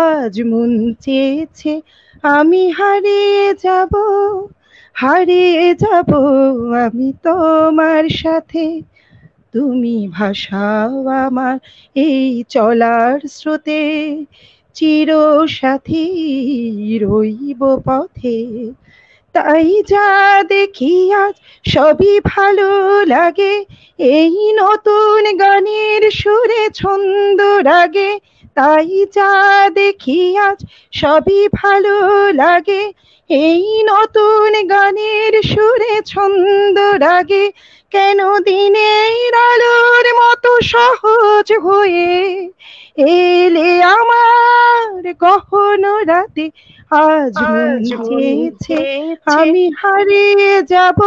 [SPEAKER 2] আজ মন চেয়েছে আমি হারিয়ে যাব আমি তোমার সাথে, তুমি ভাষাও আমার এই চলার স্রোতে, চির সাথী রইব পথে। তাই যা দেখি আজ সবই ভালো লাগে, এই নতুন গানের সুরে ছন্দ রাগে। তাই যা দেখি আজ সবই ভালো লাগে, এই নতুন গানের সুরে ছন্দ রাগে। কেন দিনের আলোর মতো সহজ হয়ে এলে আমার গহন রাতে। আজ মন চেয়েছে আমি হারিয়ে যাব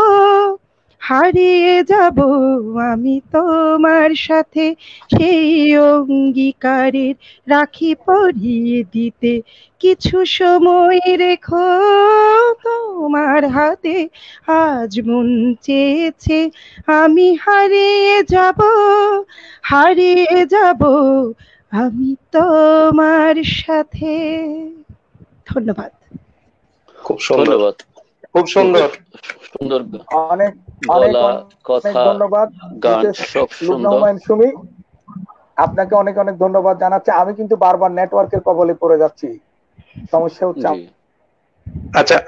[SPEAKER 2] আমি তোমার সাথে, সেই অঙ্গীকারের রাখি পরিয়ে দিতে, কিছু সময় রেখো তোমার হাতে। আজ মন চেয়েছে আমি হারিয়ে যাব আমি তোমার সাথে। ধন্যবাদ।
[SPEAKER 3] খুব সুন্দর, খুব সুন্দর,
[SPEAKER 5] সুন্দর
[SPEAKER 1] অনেক
[SPEAKER 5] কথা,
[SPEAKER 1] ধন্যবাদ
[SPEAKER 5] গান সব সুন্দর।
[SPEAKER 1] সুমি, আপনাকে অনেক অনেক ধন্যবাদ জানাচ্ছি। আমি কিন্তু বারবার নেটওয়ার্কের কবলে পড়ে যাচ্ছি, সমস্যা হচ্ছে।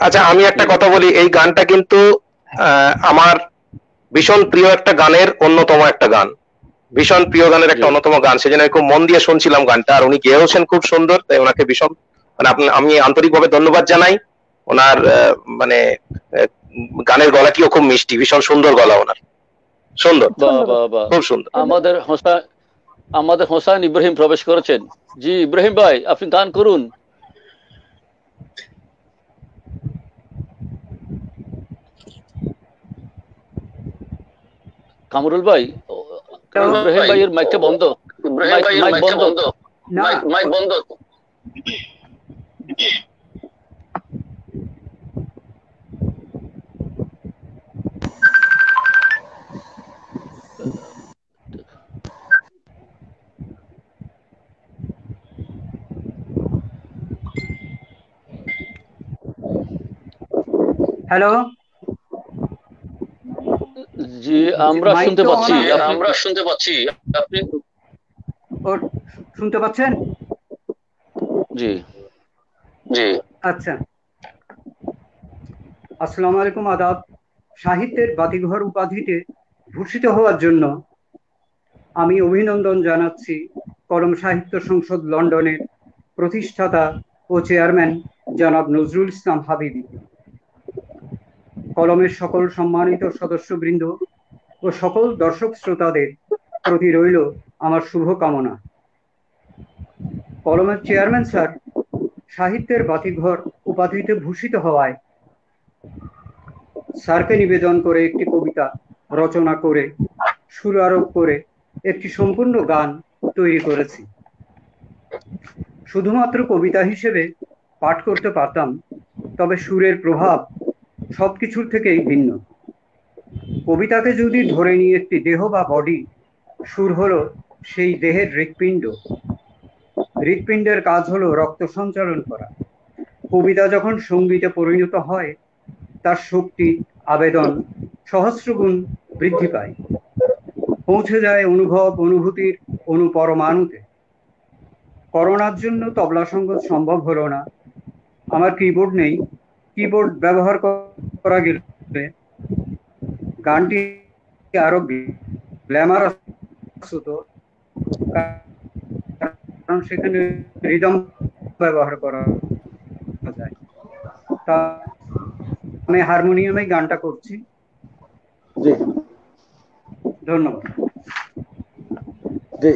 [SPEAKER 3] আচ্ছা আমি একটা কথা বলি, এই গানটা কিন্তু আমার ভীষণ প্রিয় একটা গানের অন্যতম একটা গান, ভীষণ প্রিয় গানের একটা অন্যতম গান, সেজন্য খুব মন দিয়ে শুনছিলাম গানটা। আর উনি গেয়েওছেন খুব সুন্দর, তাই ওনাকে ভীষণ আমি আন্তরিকভাবে ধন্যবাদ জানাই। ওনার গানের গলাটিও খুব মিষ্টি, ভীষণ সুন্দর গলা ওনার, সুন্দর, খুব সুন্দর।
[SPEAKER 5] আমাদের হোসেন ইব্রাহিম প্রবেশ করেছেন। জি ইব্রাহিম ভাই, আপনি গান করুন। কামরুল ভাই ইব্রাহিম ভাইয়ের মাইকটা বন্ধ, মাইক বন্ধ, মাইক বন্ধ।
[SPEAKER 6] হ্যালো,
[SPEAKER 5] জি আমরা শুনতে পাচ্ছি, আপনি
[SPEAKER 6] শুনতে পাচ্ছেন?
[SPEAKER 5] জি
[SPEAKER 6] আচ্ছা, আসসালামু আলাইকুম, আদাব। সাহিত্যের বাতিঘর উপাধিতে ভূষিত হওয়ার জন্য আমি অভিনন্দন জানাচ্ছি কলম সাহিত্য সংসদ লন্ডনের প্রতিষ্ঠাতা ও চেয়ারম্যান জনাব নজরুল ইসলাম হাবিবি। কলমের সকল সম্মানিত সদস্যবৃন্দ ও সকল দর্শক শ্রোতাদের প্রতি রইল আমার শুভকামনা। কলমের চেয়ারম্যান স্যার সাহিত্যের বাতিঘর উপাধিতে ভূষিত হওয়ায় স্যারকে নিবেদন করে একটি কবিতা রচনা করে সুর আরোপ করে একটি সম্পূর্ণ গান তৈরি করেছি। শুধুমাত্র কবিতা হিসেবে পাঠ করতে পারতাম, তবে সুরের প্রভাব সবকিছুর থেকেই ভিন্ন। কবিতাকে যদি ধরে নিয়ে একটি দেহ বা বডি, সুর হলো সেই দেহের হৃৎপিণ্ড। হৃৎপিণ্ডের কাজ হলো রক্ত সঞ্চালন করা। কবিতা যখন সঙ্গীতে পরিণত হয়, তার শক্তি, আবেদন সহস্রগুণ বৃদ্ধি পায়, পৌঁছে যায় অনুভব অনুভূতির অনুপরমাণুতে। করোনার জন্য তবলা সঙ্গত সম্ভব হলো না, আমার কিবোর্ড নেই, কিবোর্ড ব্যবহার করা গেলে গানটি আরো গ্ল্যামারাস হতো, কারণ সেখানে রিদম ব্যবহার করা যায়। তা আমি হারমোনিয়ামে গানটা করছি।
[SPEAKER 1] জি
[SPEAKER 6] ধন্যবাদ।
[SPEAKER 1] জি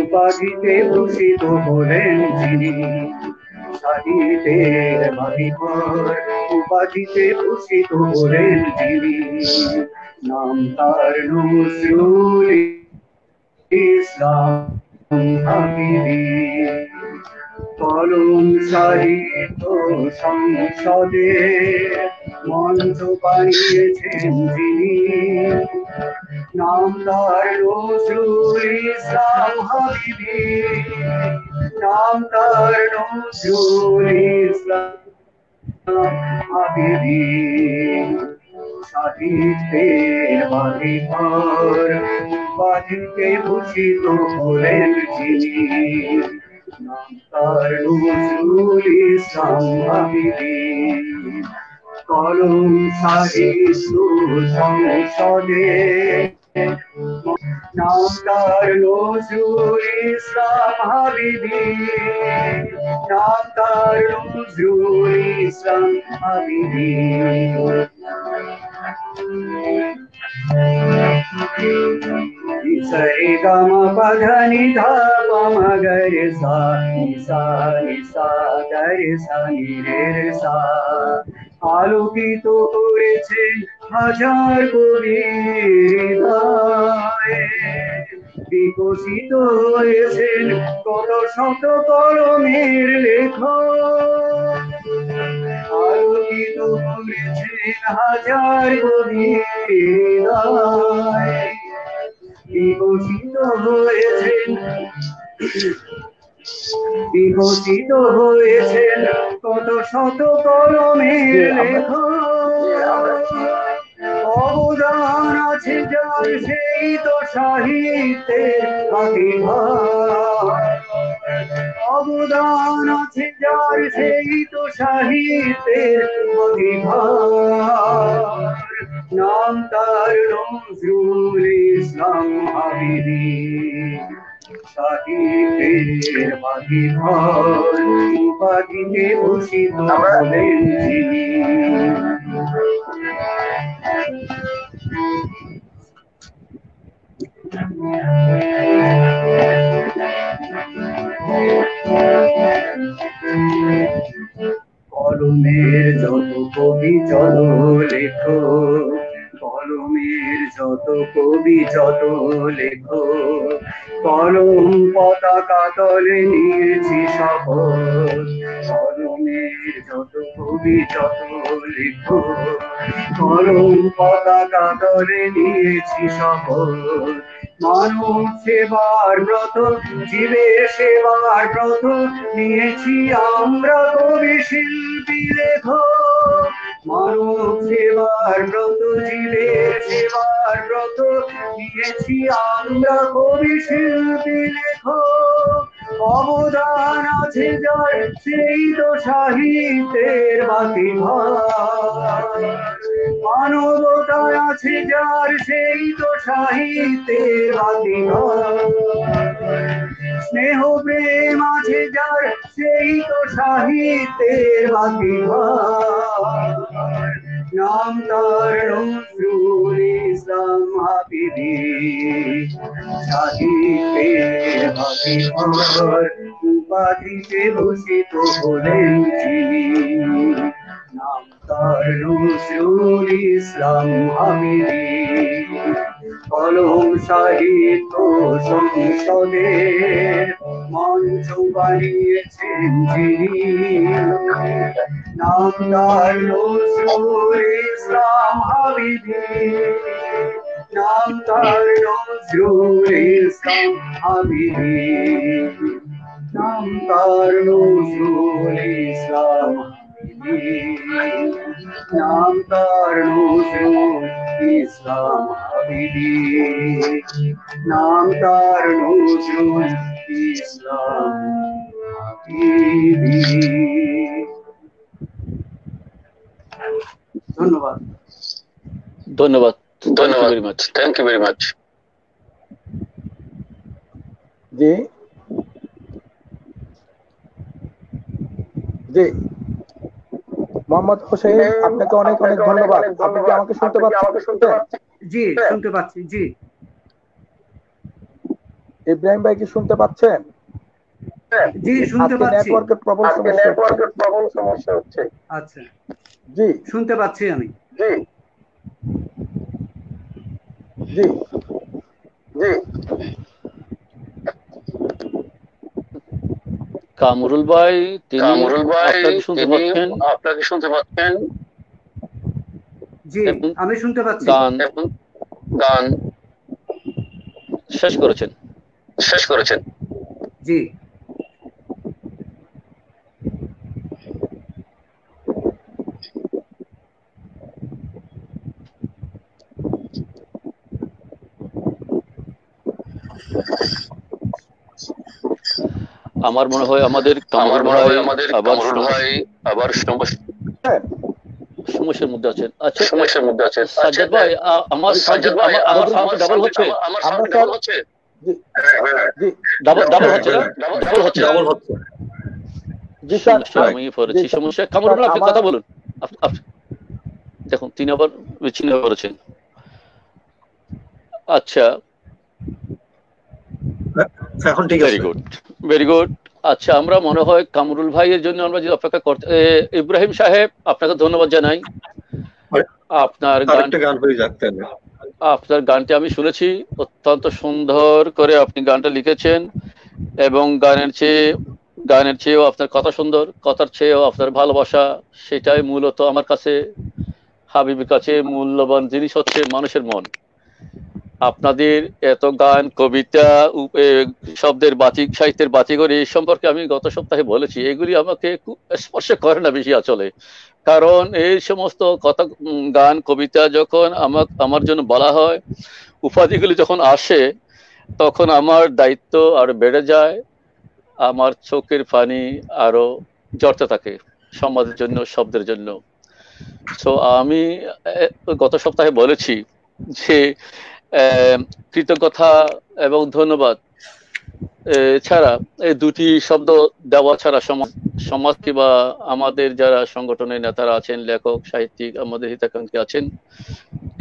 [SPEAKER 6] উপাধিতে ভূষিত হলেন যিনি, সাহিত্যের বাতিঘর উপাধিতে ভূষিত হলেন যিনি, নাম তার নজরুল ইসলাম হাবিবি। কলম সাহিত্য সংসদে মঞ্চ বানিয়েছেন যিনি, নাম তার নজরুল ইসলাম হাবিবি, নাম তার নজরুল ইসলাম হাবিবি। সাহিত্যের বাতিঘর উপাধিতে ভূষিত হলেন যিনি, নাম তার নজরুল ইসলাম হাবিবি। কলম সাহিত্য সংসদে নাম তার নজরুল ইসলাম হাবিবি, নাম তার নজরুল ইসলাম হাবিবি। সরে গামা পাধানি ধা পামা গরে সা নিসা নিসা গরে সা নিরে সা। আলোকিত করেছেন হাজার কবির হৃদয়, বিকশিত হয়েছেন কত শত কলমের লেখক। আলোকিত করেছেন হাজার কবির হৃদয়, বিকশিত হয়েছেন কত শত কলমের লেখক। অবদান আছে যার সেই তো সাহিত্যের বাতিঘর, অবদান আছে যার সেই তো সাহিত্যের বাতিঘর, নাম তার নজরুল ইসলাম হাবিবি। সাহিত্যের বাকি ঘর উপাধিতে ভূষিত হলেন যিনি। কলমের যত কবি যত লেখক, কলমের যত কবি যত লেখক, কলম পতাকা তলে নিয়েছি শপথ। কলমের যত কবি যত লেখক, কলম পতাকা তলে নিয়েছি শপথ। মানব সেবার ব্রত, জীবের সেবার ব্রত নিয়েছি আমরা কবি শিল্পী লেখক। মানব সেবার ব্রত, জীবের সেবার ব্রত নিয়েছি আমরা কবি শিল্পী লেখক। অবদান আছে যার সেই তো সাহিত্যের বাকি ঘর, মানবতায় আছে যার সেই তো সাহিত্যের বাকি ঘর। স্নেহ প্রেম আছে যার সেই তো সাহিত্যের বাকি ঘর। নাম তার নজরুল ইসলাম হাবিবি, সাহিত্যের বাকি ঘর উপাধিতে ভূষিত হলেন যিনি। নাম তার নজরুল ইসলাম হাবিবি, কলম সাহিত্য সংসদের মঞ্চ বানিয়েছেন যিনি। নাম তার নজরুল ইসলাম হাবিবি, নাম তার নজরুল ইসলাম হাবিবি, নাম তার নজরুল ইসলাম হাবিবি, নাম তার নজরুল ইসলাম হাবিবি, নাম তার নজরুল ইসলাম হাবিবি। ধন্যবাদ।
[SPEAKER 5] ধন্যবাদ, ধন্যবাদ, থ্যাংক ইউ ভেরি মাচ।
[SPEAKER 1] জি জি, মোহাম্মদ হোসেন, আপনাকে অনেক অনেক ধন্যবাদ। আপনি কি আমাকে শুনতে পাচ্ছেন?
[SPEAKER 6] জি, শুনতে পাচ্ছি। জি,
[SPEAKER 1] ইব্রাহিম ভাই কি শুনতে পাচ্ছেন?
[SPEAKER 6] জি, শুনতে পাচ্ছি।
[SPEAKER 1] নেটওয়ার্কের প্রবল সমস্যা হচ্ছে।
[SPEAKER 6] আচ্ছা,
[SPEAKER 1] জি,
[SPEAKER 6] শুনতে পাচ্ছি আমি।
[SPEAKER 1] জি জি জি।
[SPEAKER 5] কামরুল ভাই, তিনি আপনাকে শুনতে পাচ্ছেন?
[SPEAKER 6] জি, আমি শুনতে পাচ্ছি।
[SPEAKER 5] গান শেষ করেছেন?
[SPEAKER 6] জি।
[SPEAKER 5] আমার মনে হয় আমাদের কামরুল ভাই আবার সমস্যার মধ্যে আছেন। আচ্ছা, সাজ্জাদ ভাই, আমার ডাবল হচ্ছে। আমি পড়েছি সমস্যা। কামরুল ভাই, আপনি কথা বলুন। দেখুন, তিনি আবার বিচ্ছিন্ন করেছেন। আচ্ছা,
[SPEAKER 4] এখন ঠিক আছে।
[SPEAKER 5] Very good. আচ্ছা, আমরা মনে হয় কামরুল ভাইয়ের জন্য আমরা যদি অপেক্ষা করতে, ইব্রাহিম সাহেব, আপনাকে ধন্যবাদ জানাই। আপনার গানটি আমি শুনেছি, অত্যন্ত সুন্দর করে আপনি গানটা লিখেছেন, এবং গানের চেয়েও আপনার কথা সুন্দর, কথার চেয়েও আপনার ভালোবাসা, সেটাই মূলত আমার কাছে, হাবিবের কাছে মূল্যবান জিনিস হচ্ছে মানুষের মন। আপনাদের এত গান, কবিতা, শব্দের বাতিক, সাহিত্যের বাতিঘর, এই সম্পর্কে আমি গত সপ্তাহে বলেছি, এগুলি আমাকে স্পর্শ করে না বেশি আচলে। কারণ এই সমস্ত কথা, গান, কবিতা যখন আমার জন্য বলা হয়, উপাধিগুলি যখন আসে, তখন আমার দায়িত্ব আরো বেড়ে যায়, আমার চোখের পানি আরো ঝরতে থাকে সমাজের জন্য, শব্দের জন্য। সো আমি গত সপ্তাহে বলেছি যে কৃতজ্ঞতা এবং ধন্যবাদ ছাড়া এই দুটি শব্দ দেওয়া ছাড়া সমাজ কিংবা আমাদের যারা সংগঠনের নেতারা আছেন, লেখক, সাহিত্যিক, আমাদের হিতাকাঙ্ক্ষী আছেন,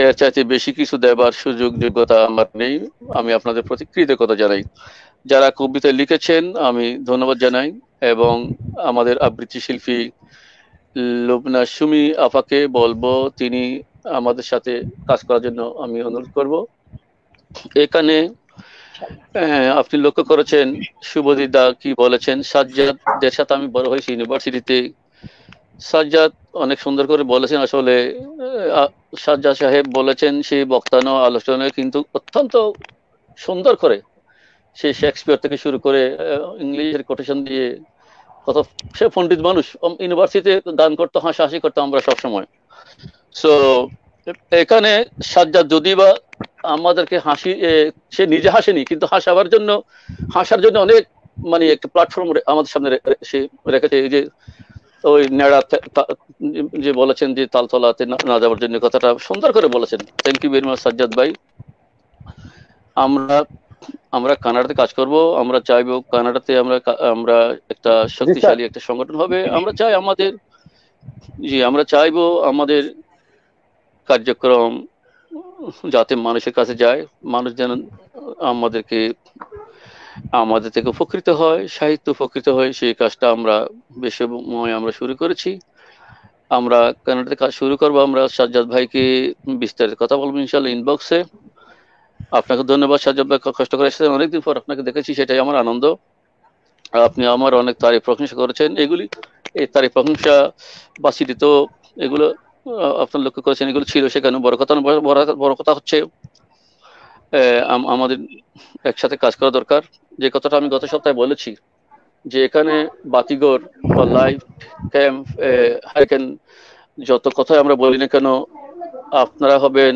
[SPEAKER 5] এর চাইতে বেশি কিছু দেবার সুযোগ যোগ্যতা আমার নেই। আমি আপনাদের প্রতি কৃতজ্ঞতা জানাই। যারা কবিতা লিখেছেন আমি ধন্যবাদ জানাই, এবং আমাদের আবৃত্তি শিল্পী লুবনা সুমি আপাকে বলবো তিনি আমাদের সাথে কাজ করার জন্য আমি অনুরোধ করব। এখানে আপনি লক্ষ্য করেছেন শুভজিৎ দা কি বলেছেন, সাজ্জাদের সাথে আমি বড় হয়েছি ইউনিভার্সিটিতে। সাজ্জাদ অনেক সুন্দর করে বলেছেন। আসলে সাজ্জাদ সাহেব বলেছেন সেই বক্তানো আলোচনায় কিন্তু অত্যন্ত সুন্দর করে সেই শেক্সপিয়ার থেকে শুরু করে ইংলিশের কোটেশন দিয়ে কত, সে পণ্ডিত মানুষ, ইউনিভার্সিটিতে গান করতো, হাসাহাসি করতো আমরা সবসময়। সো এখানে সাজ্জাদ যদি বা আমাদেরকে হাসি, সে নিজে হাসেনি কিন্তু হাসার জন্য অনেক মানে একটা প্ল্যাটফর্ম আমাদের সামনে সে রেখেছে। এই যে ওই নেড়া যে বলেছেন যে তালতলাতে না যাওয়ার জন্য, কথাটা সুন্দর করে বলেছেন। Thank you very much Sajjad ভাই। আমরা কানাডাতে কাজ করব। আমরা চাইবো কানাডাতে আমরা একটা শক্তিশালী একটা সংগঠন হবে। আমরা চাইবো আমাদের কার্যক্রম যাতে মানুষের কাছে যায়, মানুষ যেন আমাদের থেকে উপকৃত হয়, সাহিত্য উপকৃত হয়, সেই কাজটা আমরা বেশময় আমরা শুরু করেছি। আমরা কানাডাতে কাজ শুরু করবো। আমরা সাজ্জাদ ভাইকে বিস্তারিত কথা বলবো ইনশাআল্লাহ ইনবক্সে। আপনাকে ধন্যবাদ সাজ্জাদ ভাই, কষ্ট করে এসেছেন, অনেকদিন পর আপনাকে দেখেছি, সেটাই আমার আনন্দ। আপনি আমার অনেক তারিফ প্রশংসা করেছেন। এই তারিফ প্রশংসা বাসিটি তো এগুলো আপনার লক্ষ্য করেছেন, এগুলো ছিল সেখানে। বড় কথা হচ্ছে আমাদের একসাথে কাজ করা দরকার। যে কথাটা আমি গত সপ্তাহে বলেছি, যে এখানে বাতিঘর বা লাইফ ক্যাম্প, হাইকেন, যত কথাই আমরা বলি না কেন, আপনারা হবেন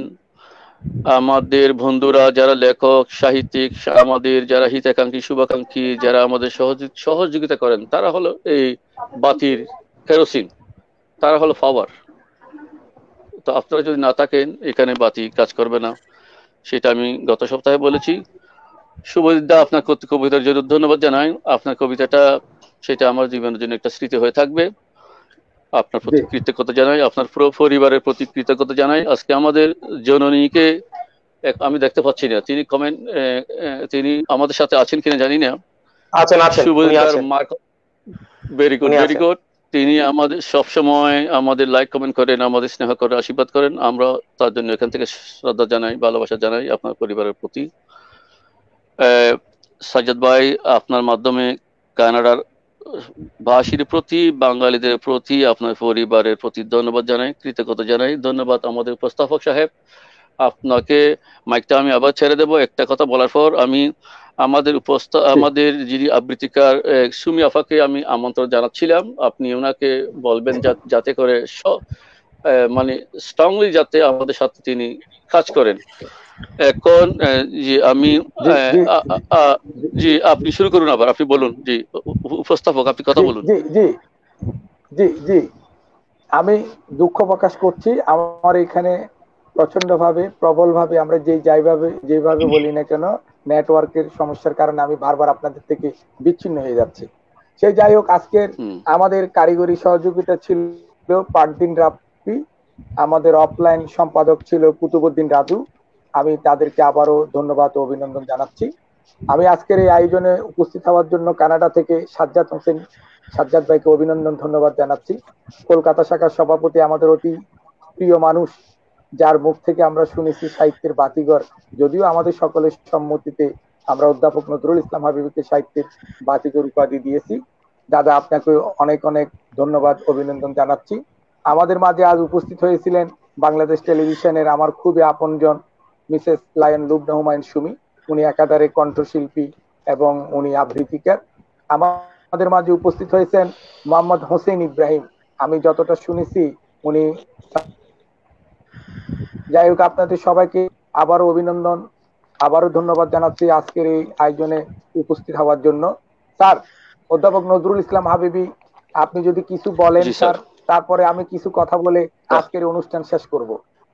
[SPEAKER 5] আমাদের বন্ধুরা, যারা লেখক, সাহিত্যিক, আমাদের যারা হিতাকাঙ্ক্ষী, শুভাকাঙ্ক্ষী, যারা আমাদের সহযোগিতা করেন, তারা হলো এই বাতির কেরোসিন, তারা হলো পাওয়ার। তো আপনারা যদি না থাকেন এখানে বাতি কাজ করবে না, সেটা আমি গত সপ্তাহে বলেছি। শুভজিৎ দা, আপনার কবিতার জন্য ধন্যবাদ জানাই। আপনার কবিতাটা সেটা আমার জীবনের জন্য একটা স্মৃতি হয়ে থাকবে। আপনার প্রতি কৃতজ্ঞতা জানাই, আপনার পুরো পরিবারের প্রতি কৃতজ্ঞতা জানাই। আজকে আমাদের জননীকে আমি দেখতে পাচ্ছি না, তিনি আমাদের সাথে আছেন কিনা জানি না। Very good. তিনি আমাদের সবসময় আমাদের লাইক কমেন্ট করেন, আমাদের স্নেহ করেন, আশীর্বাদ করেন। আমরা তার জন্য এখান থেকে শ্রদ্ধা জানাই, ভালোবাসা জানাই আপনার পরিবারের প্রতি। সাজ্জাদ ভাই, আপনার মাধ্যমে কানাডার ভাষীর প্রতি, বাঙালিদের প্রতি, আপনার পরিবারের প্রতি ধন্যবাদ জানাই, কৃতজ্ঞতা জানাই। ধন্যবাদ আমাদের উপস্থাপক সাহেব, আপনাকে মাইকটা আমি আবার ছেড়ে দেব একটা কথা বলার পর। আমি আমাদের যিনি আবৃত্তিকার সুমি আফাকে আমি আমন্ত্রণ জানাচ্ছিলাম, আপনি ওনাকে বলবেন যাতে করে মানে স্ট্রংলি যাতে আমাদের সাথে তিনি কাজ করেন। এখন জি আপনি শুরু করুন, আবার আপনি বলুন। জি উপস্থাপক, আপনি কথা বলুন।
[SPEAKER 1] জি আমি দুঃখ প্রকাশ করছি, আমার এখানে প্রবলভাবে আমরা যেভাবে বলি না কেন, নেটওয়ার্কের সমস্যার কারণে আমি বারবার আপনাদের থেকে বিচ্ছিন্ন হয়ে যাচ্ছি। সেই যাই হোক, আজকের আমাদের কারিগরি সহযোগিতা ছিল পারদিন রাফি, আমাদের অফলাইন সম্পাদক ছিল কুতুবুদ্দিন রাজু। আমি তাদেরকে আবারও ধন্যবাদ ও অভিনন্দন জানাচ্ছি। আমি আজকের এই আয়োজনে উপস্থিত হওয়ার জন্য কানাডা থেকে সাজ্জাদ ভাইকে অভিনন্দন, ধন্যবাদ জানাচ্ছি। কলকাতা শাখার সভাপতি, আমাদের অতি প্রিয় মানুষ, যার মুখ থেকে আমরা শুনেছি সাহিত্যের বাতিঘর, যদিও আমাদের সকলের সম্মতিতে আমরা অধ্যাপক নজরুল ইসলাম হাবিবকে সাহিত্যের বাতিঘর উপাধি দিয়েছি। দাদা, আপনাকে অনেক অনেক ধন্যবাদ, অভিনন্দন জানাচ্ছি। আমাদের মাঝে আজ উপস্থিত হয়েছিলেন বাংলাদেশ টেলিভিশনের আমার খুবই আপনজন মিসেস লায়ন লুবনা হুমায়ুন সুমি। উনি একাধারে কণ্ঠশিল্পী এবং উনি আবৃত্তিকার। আমাদের মাঝে উপস্থিত হয়েছেন মোহাম্মদ হোসেন ইব্রাহিম, আমি যতটা শুনেছি উনি। যাই হোক, আপনাদের সবাইকে আবারও অভিনন্দন, আবারও ধন্যবাদ জানাচ্ছি আজকের এই আয়োজনে উপস্থিত হওয়ার জন্য। স্যার, অধ্যাপক নজরুল ইসলাম হাবিবি, আপনি যদি কিছু বলেন স্যার, তারপরে আমি কিছু কথা বলে আজকের অনুষ্ঠান শেষ করব।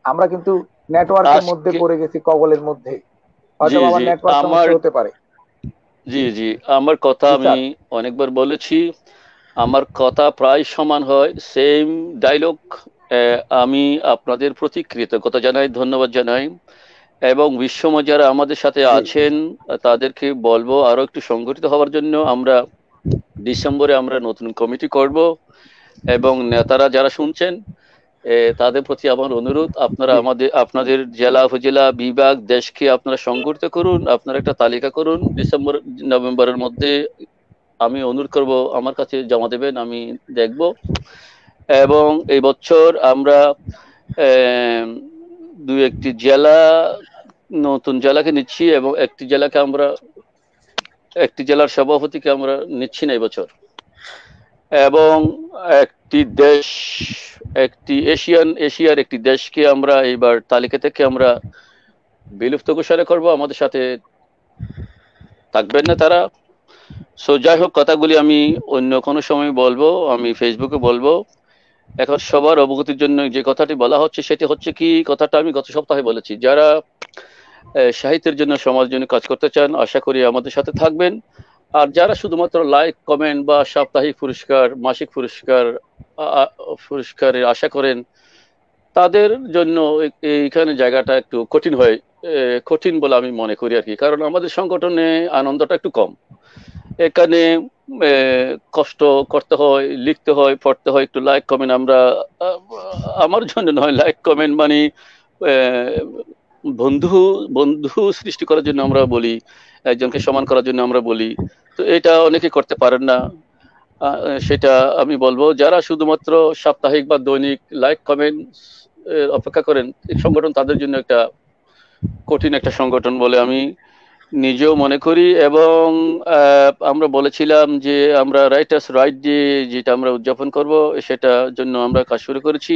[SPEAKER 1] আমরা কিন্তু নেটওয়ার্কের মধ্যে পড়ে গেছি, কবলের মধ্যে, হয়তো আমার নেটওয়ার্ক সমস্যা হতে পারে।
[SPEAKER 5] জি জি, আমার কথা আমি অনেকবার বলেছি, আমার কথা প্রায় সমান হয়, সেম ডায়লগ। আমি আপনাদের প্রতি কৃতজ্ঞতা জানাই, ধন্যবাদ জানাই, এবং বিশ্বময় যারা আমাদের সাথে আছেন তাদেরকে বলবো আরো একটু সংগঠিত হওয়ার জন্য। আমরা ডিসেম্বরে আমরা নতুন কমিটি করব, এবং নেতারা যারা শুনছেন তাদের প্রতি আমার অনুরোধ, আপনারা আপনাদের জেলা, উপজেলা, বিভাগ, দেশকে আপনারা সংগঠিত করুন, আপনারা একটা তালিকা করুন, ডিসেম্বর নভেম্বরের মধ্যে আমি অনুরোধ করব আমার কাছে জমা দেবেন, আমি দেখব। এবং এই বছর আমরা দু একটি জেলা, নতুন জেলাকে নিচ্ছি, এবং একটি জেলার সভাপতিকে আমরা নিচ্ছি না এবছর, এবং একটি দেশ, একটি এশিয়ার একটি দেশকে আমরা এইবার তালিকা থেকে আমরা বিলুপ্ত ঘোষণা করব, আমাদের সাথে থাকবেন না তারা। সো যাই হোক, কথাগুলি আমি অন্য কোনো সময় বলবো, আমি ফেসবুকে বলবো। এখন সবার অবগতির জন্য যে কথাটি বলা হচ্ছে সেটি হচ্ছে কি, কথাটা আমি গত সপ্তাহে বলেছি, যারা সাহিত্যের জন্য, সমাজের জন্য কাজ করতে চান আশা করি আমাদের সাথে থাকবেন। আর যারা শুধুমাত্র লাইক, কমেন্ট বা সাপ্তাহিক পুরস্কার, মাসিক পুরস্কারের আশা করেন, তাদের জন্য এইখানে জায়গাটা একটু কঠিন বলে আমি মনে করি আর কি। কারণ আমাদের সংগঠনে আনন্দটা একটু কম, এখানে কষ্ট করতে হয়, লিখতে হয়, পড়তে হয়, একটু লাইক কমেন্ট। আমার জন্য নয়, লাইক কমেন্ট মানে বন্ধু সৃষ্টি করার জন্য আমরা বলি, একজনকে সমান করার জন্য আমরা বলি, তো এটা অনেকে করতে পারেন না। সেটা আমি বলবো, যারা শুধুমাত্র সাপ্তাহিক বা দৈনিক লাইক কমেন্ট অপেক্ষা করেন, এই সংগঠন তাদের জন্য একটা কঠিন একটা সংগঠন বলে আমি নিজেও মনে করি। এবং আমরা বলেছিলাম যে আমরা রাইটার্স রাইট ডে যেটা আমরা উদযাপন করব, সেটার জন্য আমরা কাজ শুরু করেছি।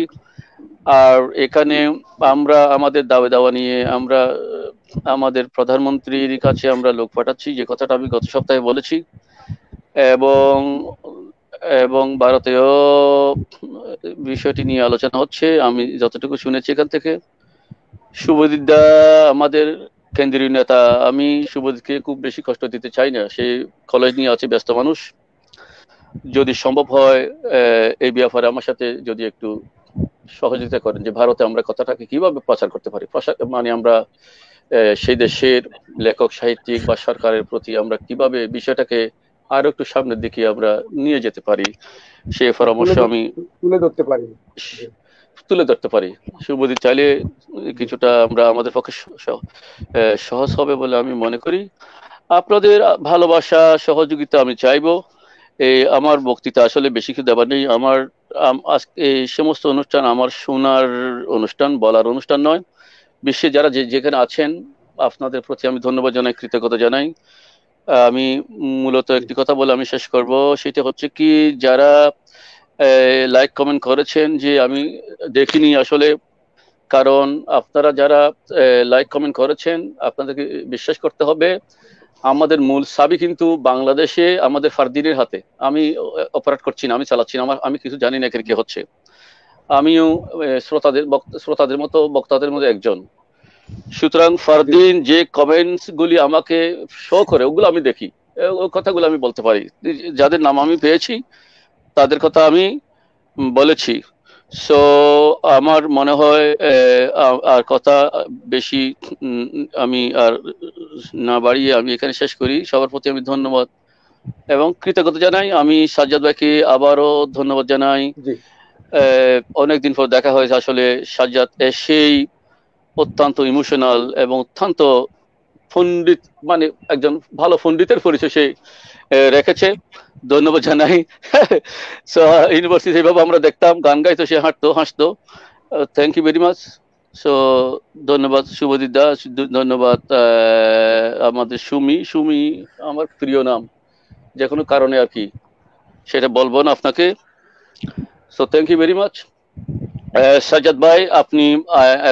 [SPEAKER 5] আর এখানে আমরা আমাদের দাওয়া নিয়ে আমরা আমাদের প্রধানমন্ত্রীর কাছে আমরা লোক পাঠাচ্ছি, যে কথাটা আমি গত সপ্তাহে বলেছি। এবং ভারতেও বিষয়টি নিয়ে আলোচনা হচ্ছে, আমি যতটুকু শুনেছি এখান থেকে। শুভজিৎ দা আমাদের কেন্দ্রীয় নেতা, আমি শুভজিৎকে খুব বেশি কষ্ট দিতে চাই না, সে কলেজ নিয়ে আছে, ব্যস্ত মানুষ। যদি সম্ভব হয় এই ব্যাপারে আমার সাথে যদি একটু সহযোগিতা করেন, যে ভারতে আমরা কথাটাকে কিভাবে প্রচার করতে পারি, মানে আমরা সেই দেশের লেখক, সাহিত্যিক বা সরকারের প্রতি আমরা কিভাবে বিষয়টাকে আরো একটু সামনের দিকে আমরা নিয়ে যেতে পারি, সেই পরামর্শ আমি তুলে ধরতে পারি। শুভজিৎ চাইলে কিছুটা আমরা আমাদের পক্ষে সহজ হবে বলে আমি মনে করি। আপনাদের ভালোবাসা, সহযোগিতা আমি চাইবো। আমার বক্তৃতা আসলে বেশি কিছু দেবার নেই। আমার এই সমস্ত অনুষ্ঠান আমার শোনার অনুষ্ঠান, বলার অনুষ্ঠান নয়। বিশ্বে যারা যেখানে আছেন, আপনাদের প্রতি আমি ধন্যবাদ জানাই, কৃতজ্ঞতা জানাই। আমি মূলত একটি কথা বলে আমি শেষ করব, সেটা হচ্ছে কি, যারা লাইক কমেন্ট করেছেন, যে আমি দেখিনি আসলে, কারণ আপনারা যারা লাইক কমেন্ট করেছেন, আপনাদেরকে বিশ্বাস করতে হবে আমাদের মূল চাবি কিন্তু বাংলাদেশে আমাদের ফারদিনের হাতে। আমি অপারেট করছি না, আমি চালাচ্ছি না, আমি কিছু জানি না এখানে কি হচ্ছে। আমিও শ্রোতাদের মতো বক্তাদের মধ্যে একজন। সুতরাং ফারদিন যে কমেন্টস গুলি আমাকে শো করে, ওগুলো আমি দেখি, ওই কথাগুলো আমি বলতে পারি। যাদের নাম আমি পেয়েছি তাদের কথা আমি বলেছি। সো আমার মনে হয় আর কথা বেশি আমি আর না বাড়িয়ে আমি এখানে শেষ করি। সবার প্রতি আমি ধন্যবাদ এবং কৃতজ্ঞতা জানাই। আমি সাজ্জাদ ভাইকে আবারও ধন্যবাদ জানাই। অনেকদিন পর দেখা হয়েছে আসলে। সাজ্জাদ এসেই অত্যন্ত ইমোশনাল এবং অত্যন্ত পণ্ডিত, মানে একজন ভালো পণ্ডিতের পরিচয় সে রেখেছে, ধন্যবাদ জানাই। ইউনিভার্সিটি যেভাবে আমরা দেখতাম, গান গাইতো, সে হাসতো। Thank you very much. So ধন্যবাদ শুভজিৎ দা, ধন্যবাদ আমাদের সুমি আমার প্রিয় নাম, যে কোনো কারণে আর কি, সেটা বলবো না আপনাকে। So thank you very much. Sajjad ভাই, আপনি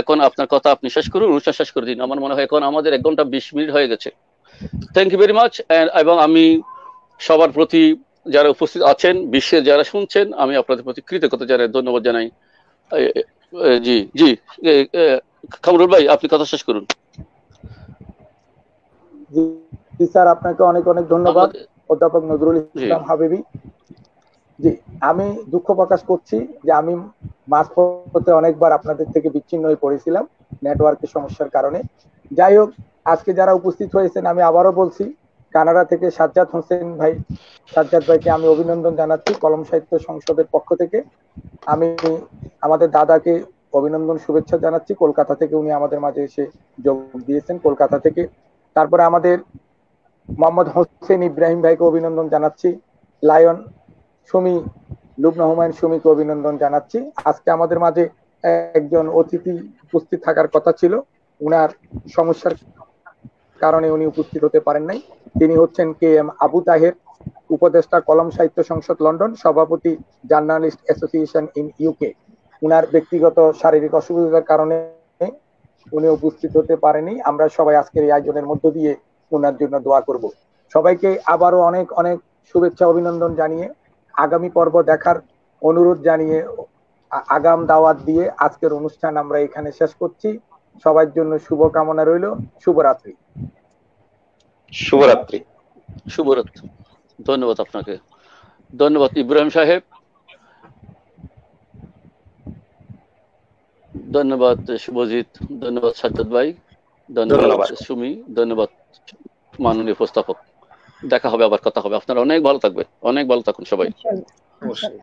[SPEAKER 5] এখন আপনার কথা আপনি শেষ করুন, অনুষ্ঠান শেষ করে দিন। আমার মনে হয় এখন আমাদের 1 ঘন্টা 20 মিনিট হয়ে গেছে। Thank you very much. এবং আমি সবার প্রতি, যারা উপস্থিত আছেন, বিশ্বের যারা শুনছেন, আমি আপনাদের প্রতি কৃতজ্ঞতা জানাই, ধন্যবাদ জানাই। জি কামরুল ভাই, আপনি কথা শেষ করুন।
[SPEAKER 1] জি স্যার, আপনাকে অনেক অনেক ধন্যবাদ অধ্যাপক নজরুল ইসলাম হাবিবি। জি, আমি দুঃখ প্রকাশ করছি যে আমি মাঝপথে অনেকবার আপনাদের থেকে বিচ্ছিন্ন হয়ে পড়েছিলাম নেটওয়ার্কের সমস্যার কারণে। যাই হোক, আজকে যারা উপস্থিত হয়েছেন আমি আবারও বলছি, কানাডা থেকে সাজ্জাদ ভাইকে আমি অভিনন্দন জানাচ্ছি কলম সাহিত্য সংসদের পক্ষ থেকে। আমি আমাদের দাদাকে অভিনন্দন শুভেচ্ছা জানাচ্ছি, কলকাতা থেকে উনি আমাদের মাঝে এসে যোগ দিয়েছেন কলকাতা থেকে। তারপরে আমাদের মোহাম্মদ হোসেন ইব্রাহিম ভাইকে অভিনন্দন জানাচ্ছি, লায়ন সুমি, লুবনা হুমায়ুন সুমিকে অভিনন্দন জানাচ্ছি। আজকে আমাদের মাঝে একজন অতিথি উপস্থিত থাকার কথা ছিল, উনার সমস্যার কারণে উনি উপস্থিত হতে পারেন নাই। তিনি হচ্ছেন KM আবু তাহের, উপদেষ্টা কলম সাহিত্য সংসদ লন্ডন, সভাপতি জার্নালিস্ট অ্যাসোসিয়েশন ইন UK। উনার ব্যক্তিগত শারীরিক অসুবিধার কারণে উনি উপস্থিত হতে পারেনি। আমরা সবাই আজকের এই আয়োজনের মধ্য দিয়ে উনার জন্য দোয়া করব। সবাইকে আবারও অনেক অনেক শুভেচ্ছা অভিনন্দন জানিয়ে, আগামী পর্ব দেখার অনুরোধ জানিয়ে, আগাম দাওয়াত দিয়ে আজকের অনুষ্ঠান আমরা এখানে শেষ করছি। সবার জন্য শুভকামনা রইল। শুভরাত্রি।
[SPEAKER 3] শুভরাত্রি।
[SPEAKER 5] শুভরাত্রি। ধন্যবাদ আপনাকে। ধন্যবাদ ইব্রাহিম সাহেব, ধন্যবাদ শুভজিৎ, ধন্যবাদ সাজ্জাদ ভাই, ধন্যবাদ সুমি, ধন্যবাদ মাননীয় উপস্থাপক। দেখা হবে, আবার কথা হবে। আপনারা অনেক ভালো থাকবেন, অনেক ভালো থাকুন সবাই।